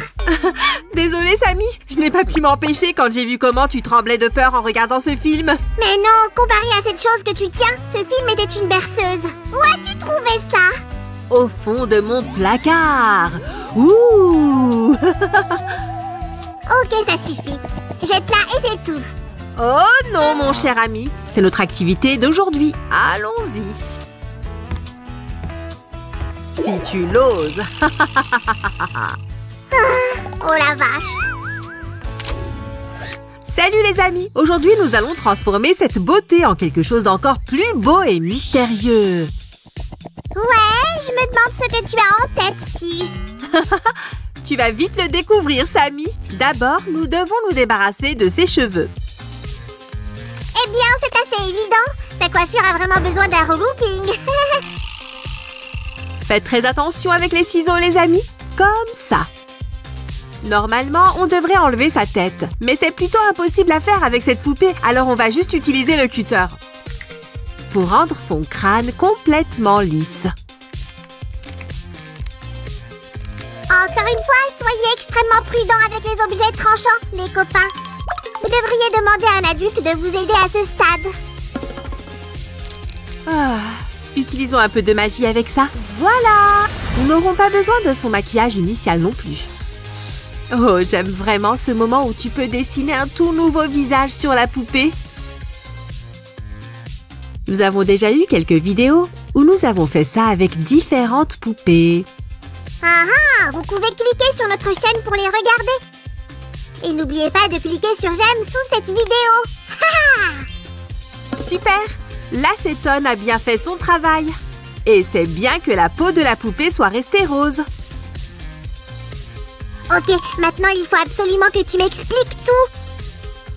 Désolée Samy, je n'ai pas pu m'empêcher quand j'ai vu comment tu tremblais de peur en regardant ce film. Mais non, comparé à cette chose que tu tiens, ce film était une berceuse. Où as-tu trouvé ça? Au fond de mon placard. Ouh. Ok, ça suffit. Jette-la et c'est tout. Oh non mon cher ami, c'est notre activité d'aujourd'hui. Allons-y. Si tu l'oses. Oh la vache. Salut les amis! Aujourd'hui, nous allons transformer cette beauté en quelque chose d'encore plus beau et mystérieux. Ouais, je me demande ce que tu as en tête, si. Tu vas vite le découvrir, Samy. D'abord, nous devons nous débarrasser de ses cheveux. Eh bien, c'est assez évident. Sa coiffure a vraiment besoin d'un relooking. Faites très attention avec les ciseaux, les amis. Comme ça. Normalement, on devrait enlever sa tête. Mais c'est plutôt impossible à faire avec cette poupée, alors on va juste utiliser le cutter. Pour rendre son crâne complètement lisse. Encore une fois, soyez extrêmement prudents avec les objets tranchants, les copains. Vous devriez demander à un adulte de vous aider à ce stade. Utilisons un peu de magie avec ça. Voilà! Nous n'aurons pas besoin de son maquillage initial non plus. Oh, j'aime vraiment ce moment où tu peux dessiner un tout nouveau visage sur la poupée. Nous avons déjà eu quelques vidéos où nous avons fait ça avec différentes poupées. Vous pouvez cliquer sur notre chaîne pour les regarder. Et n'oubliez pas de cliquer sur j'aime sous cette vidéo. Super! L'acétone a bien fait son travail. Et c'est bien que la peau de la poupée soit restée rose. Ok, maintenant il faut absolument que tu m'expliques tout.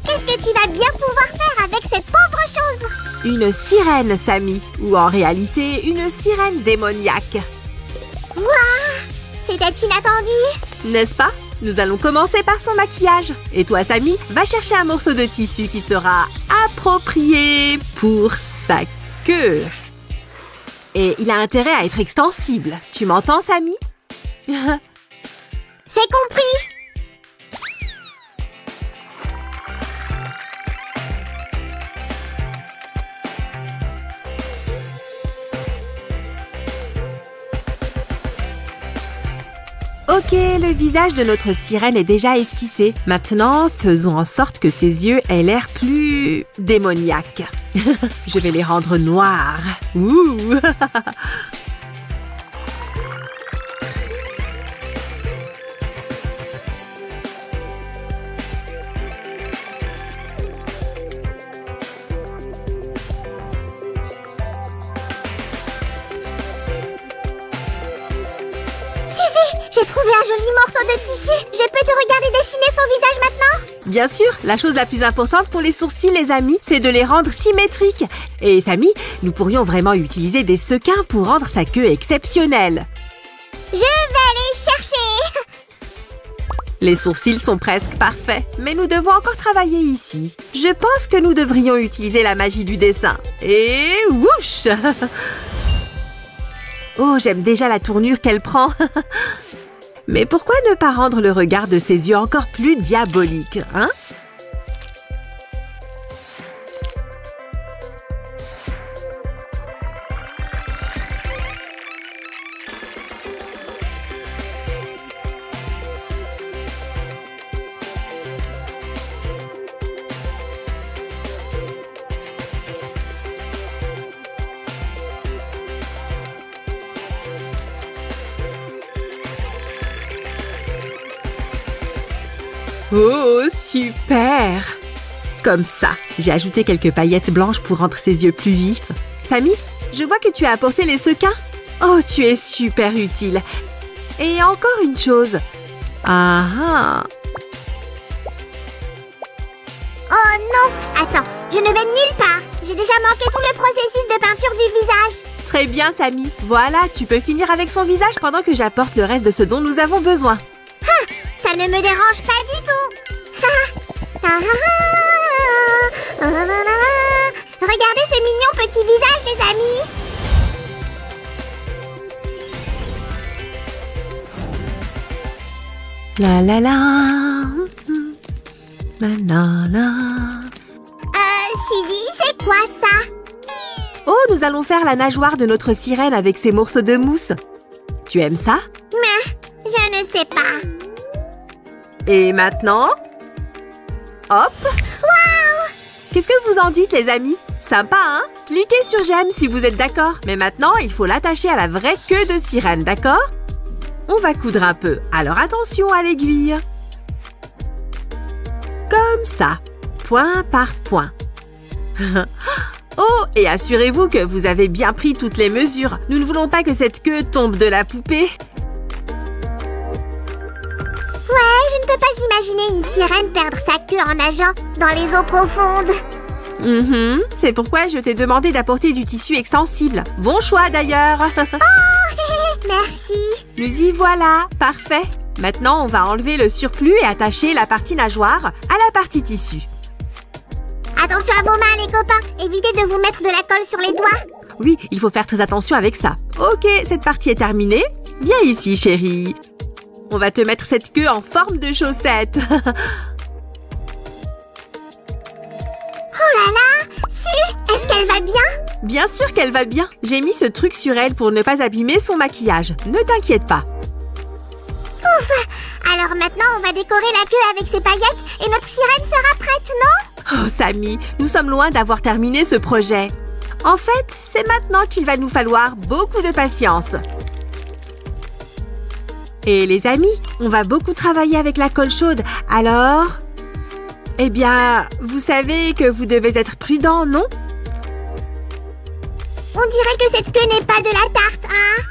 Qu'est-ce que tu vas bien pouvoir faire avec cette pauvre chose? Une sirène, Samy. Ou en réalité, une sirène démoniaque. Waouh! C'était inattendu. N'est-ce pas? Nous allons commencer par son maquillage. Et toi, Samy, va chercher un morceau de tissu qui sera approprié pour sa queue. Et il a intérêt à être extensible. Tu m'entends, Samy? C'est compris. Ok, le visage de notre sirène est déjà esquissé. Maintenant, faisons en sorte que ses yeux aient l'air plus démoniaques. Je vais les rendre noirs. Ouh. J'ai trouvé un joli morceau de tissu. Je peux te regarder dessiner son visage maintenant? Bien sûr, la chose la plus importante pour les sourcils, les amis, c'est de les rendre symétriques. Et Samy, nous pourrions vraiment utiliser des sequins pour rendre sa queue exceptionnelle. Je vais aller chercher. Les sourcils sont presque parfaits, mais nous devons encore travailler ici. Je pense que nous devrions utiliser la magie du dessin. Et whoosh! Oh, j'aime déjà la tournure qu'elle prend. Mais pourquoi ne pas rendre le regard de ses yeux encore plus diabolique, hein? Oh, super! Comme ça, j'ai ajouté quelques paillettes blanches pour rendre ses yeux plus vifs. Sammy, je vois que tu as apporté les sequins. Oh, tu es super utile. Et encore une chose. Ah ah! Oh non! Attends, je ne vais nulle part. J'ai déjà manqué tout le processus de peinture du visage. Très bien, Sammy. Voilà, tu peux finir avec son visage pendant que j'apporte le reste de ce dont nous avons besoin. Ah, ça ne me dérange pas du tout. Regardez ce mignon petit visage, les amis. La la la. La la la. Suzy, c'est quoi ça? Oh, nous allons faire la nageoire de notre sirène avec ces morceaux de mousse. Tu aimes ça? Mais, je ne sais pas. Et maintenant? Hop! Waouh! Qu'est-ce que vous en dites, les amis? Sympa, hein? Cliquez sur j'aime si vous êtes d'accord. Mais maintenant, il faut l'attacher à la vraie queue de sirène, d'accord? On va coudre un peu, alors attention à l'aiguille. Comme ça, point par point. Oh, et assurez-vous que vous avez bien pris toutes les mesures. Nous ne voulons pas que cette queue tombe de la poupée. Ouais, je ne peux pas imaginer une sirène perdre sa queue en nageant dans les eaux profondes. C'est pourquoi je t'ai demandé d'apporter du tissu extensible. Bon choix d'ailleurs. Oh, merci. Nous y voilà, parfait. Maintenant, on va enlever le surplus et attacher la partie nageoire à la partie tissu. Attention à vos mains, les copains. Évitez de vous mettre de la colle sur les doigts. Oui, il faut faire très attention avec ça. Ok, cette partie est terminée. Viens ici, chérie. On va te mettre cette queue en forme de chaussette. Oh là là! Su, est-ce qu'elle va bien? Bien sûr qu'elle va bien. J'ai mis ce truc sur elle pour ne pas abîmer son maquillage. Ne t'inquiète pas. Ouf! Alors maintenant, on va décorer la queue avec ses paillettes et notre sirène sera prête, non? Oh, Sammy, nous sommes loin d'avoir terminé ce projet. En fait, c'est maintenant qu'il va nous falloir beaucoup de patience. Et les amis, on va beaucoup travailler avec la colle chaude, alors... Eh bien, vous savez que vous devez être prudent, non? On dirait que cette queue n'est pas de la tarte, hein?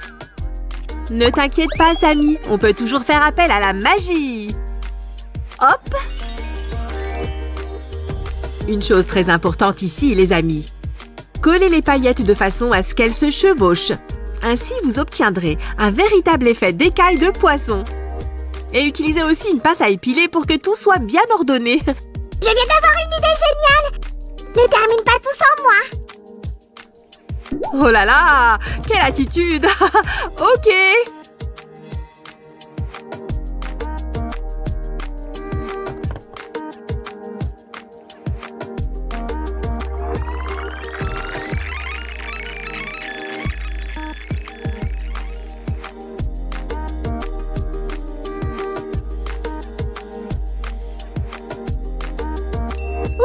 Ne t'inquiète pas, Sammy, on peut toujours faire appel à la magie. Hop! Une chose très importante ici, les amis. Collez les paillettes de façon à ce qu'elles se chevauchent. Ainsi, vous obtiendrez un véritable effet d'écaille de poisson. Et utilisez aussi une pince à épiler pour que tout soit bien ordonné. Je viens d'avoir une idée géniale! Ne termine pas tout sans moi! Oh là là! Quelle attitude! Ok!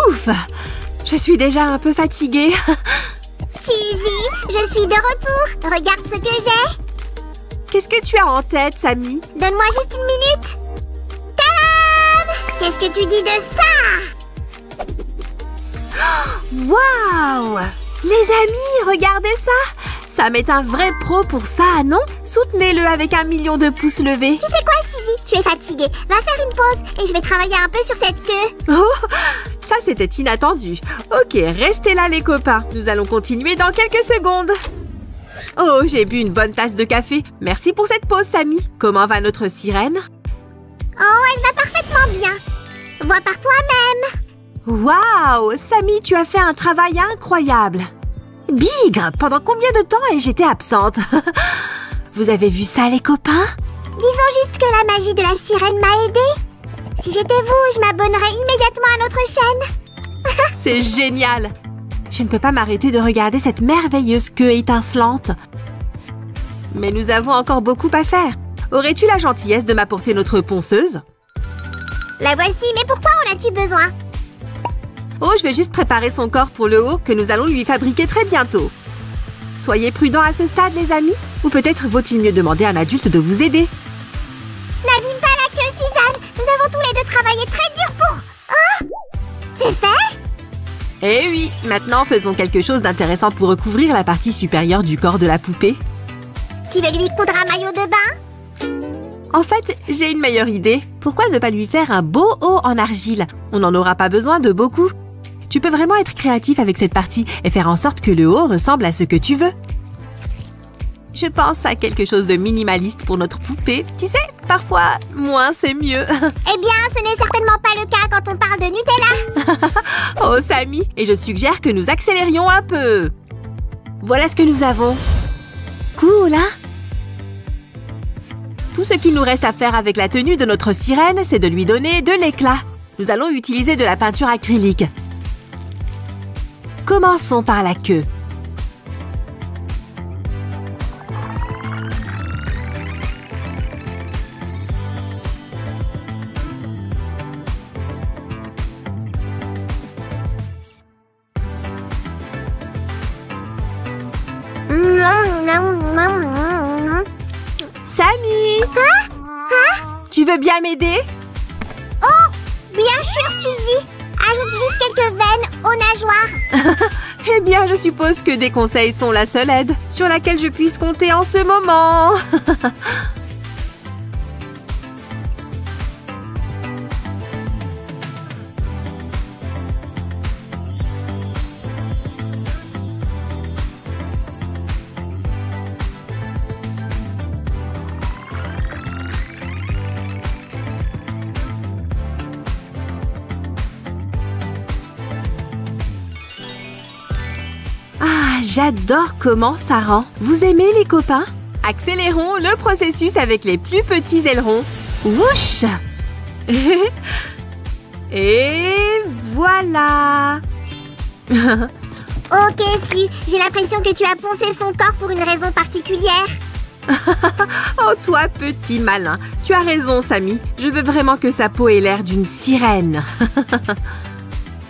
Ouf! Je suis déjà un peu fatiguée. Suzy, je suis de retour. Regarde ce que j'ai. Qu'est-ce que tu as en tête, Sammy? Donne-moi juste une minute. Tadam! Qu'est-ce que tu dis de ça? Waouh! Les amis, regardez ça! Sam est un vrai pro pour ça, non? Soutenez-le avec 1 million de pouces levés. Tu sais quoi, Suzy? Tu es fatiguée. Va faire une pause et je vais travailler un peu sur cette queue. Oh! Ça, c'était inattendu. Ok, restez là, les copains. Nous allons continuer dans quelques secondes. Oh, j'ai bu une bonne tasse de café. Merci pour cette pause, Sammy. Comment va notre sirène? Oh, elle va parfaitement bien. Vois par toi-même. Waouh! Sammy, tu as fait un travail incroyable. Bigre! Pendant combien de temps ai-je été absente? Vous avez vu ça, les copains? Disons juste que la magie de la sirène m'a aidée. Si j'étais vous, je m'abonnerais immédiatement à notre chaîne. C'est génial! Je ne peux pas m'arrêter de regarder cette merveilleuse queue étincelante. Mais nous avons encore beaucoup à faire. Aurais-tu la gentillesse de m'apporter notre ponceuse? La voici, mais pourquoi en as-tu besoin? Oh, je vais juste préparer son corps pour le haut que nous allons lui fabriquer très bientôt. Soyez prudents à ce stade, les amis. Ou peut-être vaut-il mieux demander à un adulte de vous aider. N'abîme pas la queue, Suzanne. Nous avons tous les deux travaillé très Eh oui, maintenant faisons quelque chose d'intéressant pour recouvrir la partie supérieure du corps de la poupée. Tu veux lui coudre un maillot de bain? En fait, j'ai une meilleure idée. Pourquoi ne pas lui faire un beau haut en argile? On n'en aura pas besoin de beaucoup. Tu peux vraiment être créatif avec cette partie et faire en sorte que le haut ressemble à ce que tu veux. Je pense à quelque chose de minimaliste pour notre poupée. Tu sais, parfois, moins c'est mieux. Eh bien, ce n'est certainement pas le cas quand on parle de Nutella. Oh, Samy, et je suggère que nous accélérions un peu. Voilà ce que nous avons. Cool, hein? Tout ce qu'il nous reste à faire avec la tenue de notre sirène, c'est de lui donner de l'éclat. Nous allons utiliser de la peinture acrylique. Commençons par la queue. Samy! Tu veux bien m'aider? Oh, bien sûr, Suzy. Ajoute juste quelques veines aux nageoires. Eh bien, je suppose que des conseils sont la seule aide sur laquelle je puisse compter en ce moment. J'adore comment ça rend. Vous aimez les copains? Accélérons le processus avec les plus petits ailerons. Wouch! Et voilà! Ok, Su, j'ai l'impression que tu as poncé son corps pour une raison particulière. Oh, toi, petit malin. Tu as raison, Samy. Je veux vraiment que sa peau ait l'air d'une sirène.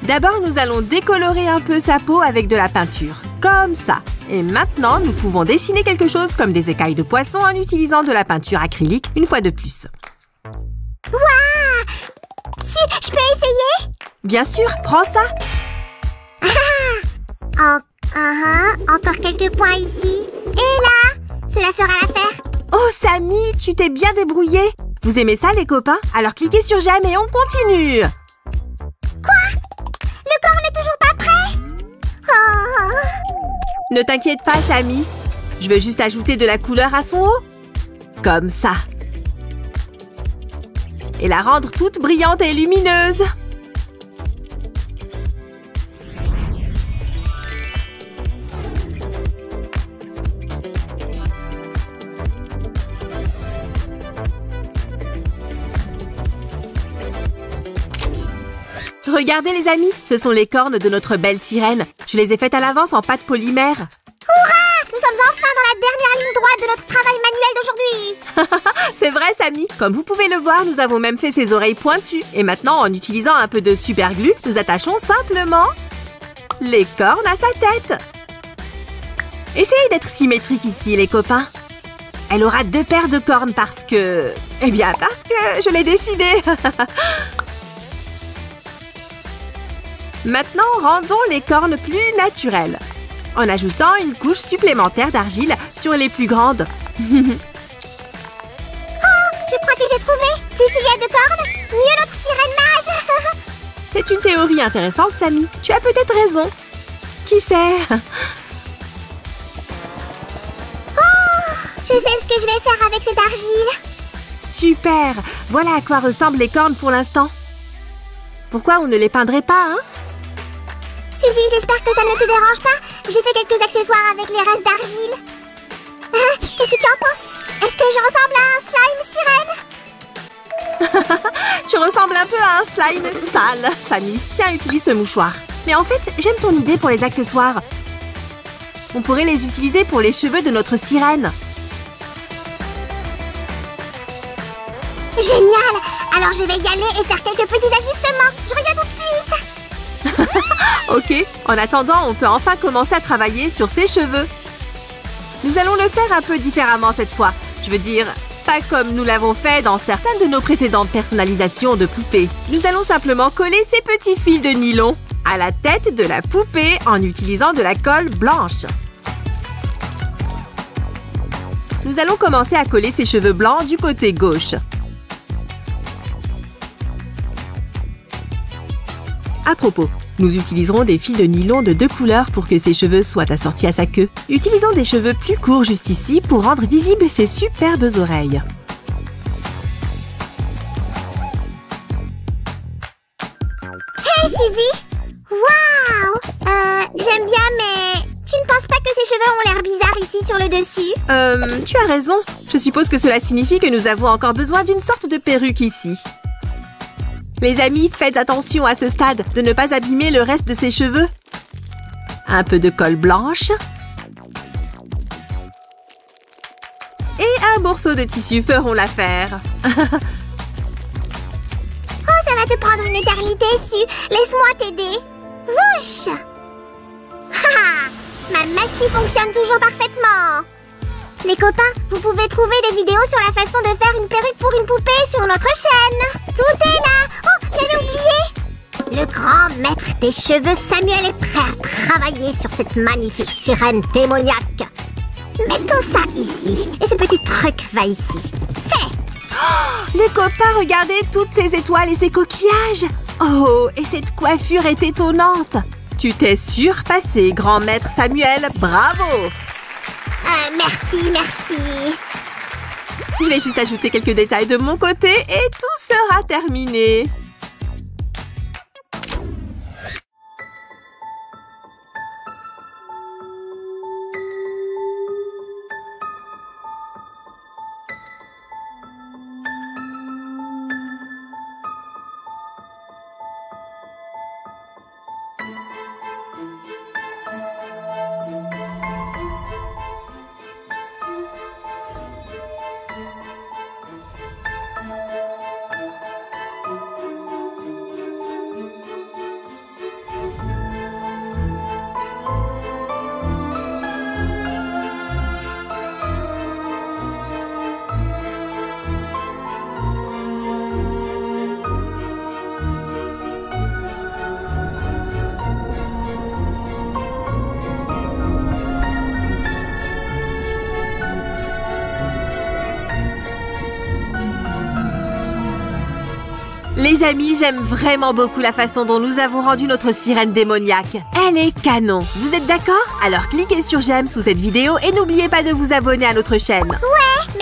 D'abord, nous allons décolorer un peu sa peau avec de la peinture. Comme ça. Et maintenant, nous pouvons dessiner quelque chose comme des écailles de poisson en utilisant de la peinture acrylique une fois de plus. Waouh! Su, je peux essayer? Bien sûr, prends ça. Encore quelques points ici. Et là, cela fera l'affaire. Oh, Samy, tu t'es bien débrouillé. Vous aimez ça, les copains? Alors cliquez sur j'aime et on continue. Quoi? Le corps n'est toujours pas prêt? Oh. Ne t'inquiète pas, Samy. Je veux juste ajouter de la couleur à son haut. Comme ça. Et la rendre toute brillante et lumineuse. Regardez les amis, ce sont les cornes de notre belle sirène. Je les ai faites à l'avance en pâte polymère. Hurrah! Nous sommes enfin dans la dernière ligne droite de notre travail manuel d'aujourd'hui. C'est vrai, Samy. Comme vous pouvez le voir, nous avons même fait ses oreilles pointues. Et maintenant, en utilisant un peu de superglue, nous attachons simplement les cornes à sa tête. Essayez d'être symétriques ici, les copains. Elle aura 2 paires de cornes parce que... Eh bien, parce que je l'ai décidé. Maintenant, rendons les cornes plus naturelles, en ajoutant une couche supplémentaire d'argile sur les plus grandes. Oh, je crois que j'ai trouvé. Plus il y a de cornes, mieux notre sirène nage. C'est une théorie intéressante, Samy. Tu as peut-être raison. Qui sait? Oh, je sais ce que je vais faire avec cette argile. Super! Voilà à quoi ressemblent les cornes pour l'instant. Pourquoi on ne les peindrait pas, hein? Suzy, j'espère que ça ne te dérange pas. J'ai fait quelques accessoires avec les restes d'argile. Qu'est-ce que tu en penses? Est-ce que je ressemble à un slime sirène? Tu ressembles un peu à un slime sale, Samy. Tiens, utilise ce mouchoir. Mais en fait, j'aime ton idée pour les accessoires. On pourrait les utiliser pour les cheveux de notre sirène. Génial! Alors je vais y aller et faire quelques petits ajustements. Je reviens tout de suite. Ok, en attendant, on peut enfin commencer à travailler sur ses cheveux. Nous allons le faire un peu différemment cette fois. Je veux dire, pas comme nous l'avons fait dans certaines de nos précédentes personnalisations de poupées. Nous allons simplement coller ces petits fils de nylon à la tête de la poupée en utilisant de la colle blanche. Nous allons commencer à coller ses cheveux blancs du côté gauche. À propos, nous utiliserons des fils de nylon de 2 couleurs pour que ses cheveux soient assortis à sa queue. Utilisons des cheveux plus courts juste ici pour rendre visibles ses superbes oreilles. Hey Suzy! Waouh! J'aime bien, mais tu ne penses pas que ces cheveux ont l'air bizarres ici sur le dessus? Tu as raison. Je suppose que cela signifie que nous avons encore besoin d'une sorte de perruque ici. Les amis, faites attention à ce stade de ne pas abîmer le reste de ses cheveux. Un peu de colle blanche. Et un morceau de tissu feront l'affaire. Oh, ça va te prendre une éternité, Su. Laisse-moi t'aider. Wouch! Haha! Ma machine fonctionne toujours parfaitement. Les copains, vous pouvez trouver des vidéos sur la façon de faire une perruque pour une poupée sur notre chaîne. Tout est là. Oh, j'allais oublier. Le grand maître des cheveux Samuel est prêt à travailler sur cette magnifique sirène démoniaque. Mettons ça ici. Et ce petit truc va ici. Fait! Les copains, regardez toutes ces étoiles et ces coquillages. Oh, et cette coiffure est étonnante. Tu t'es surpassé, grand maître Samuel. Bravo! Merci, merci. Je vais juste ajouter quelques détails de mon côté et tout sera terminé. Les amis, j'aime vraiment beaucoup la façon dont nous avons rendu notre sirène démoniaque. Elle est canon. Vous êtes d'accord? Alors cliquez sur j'aime sous cette vidéo et n'oubliez pas de vous abonner à notre chaîne. Ouais,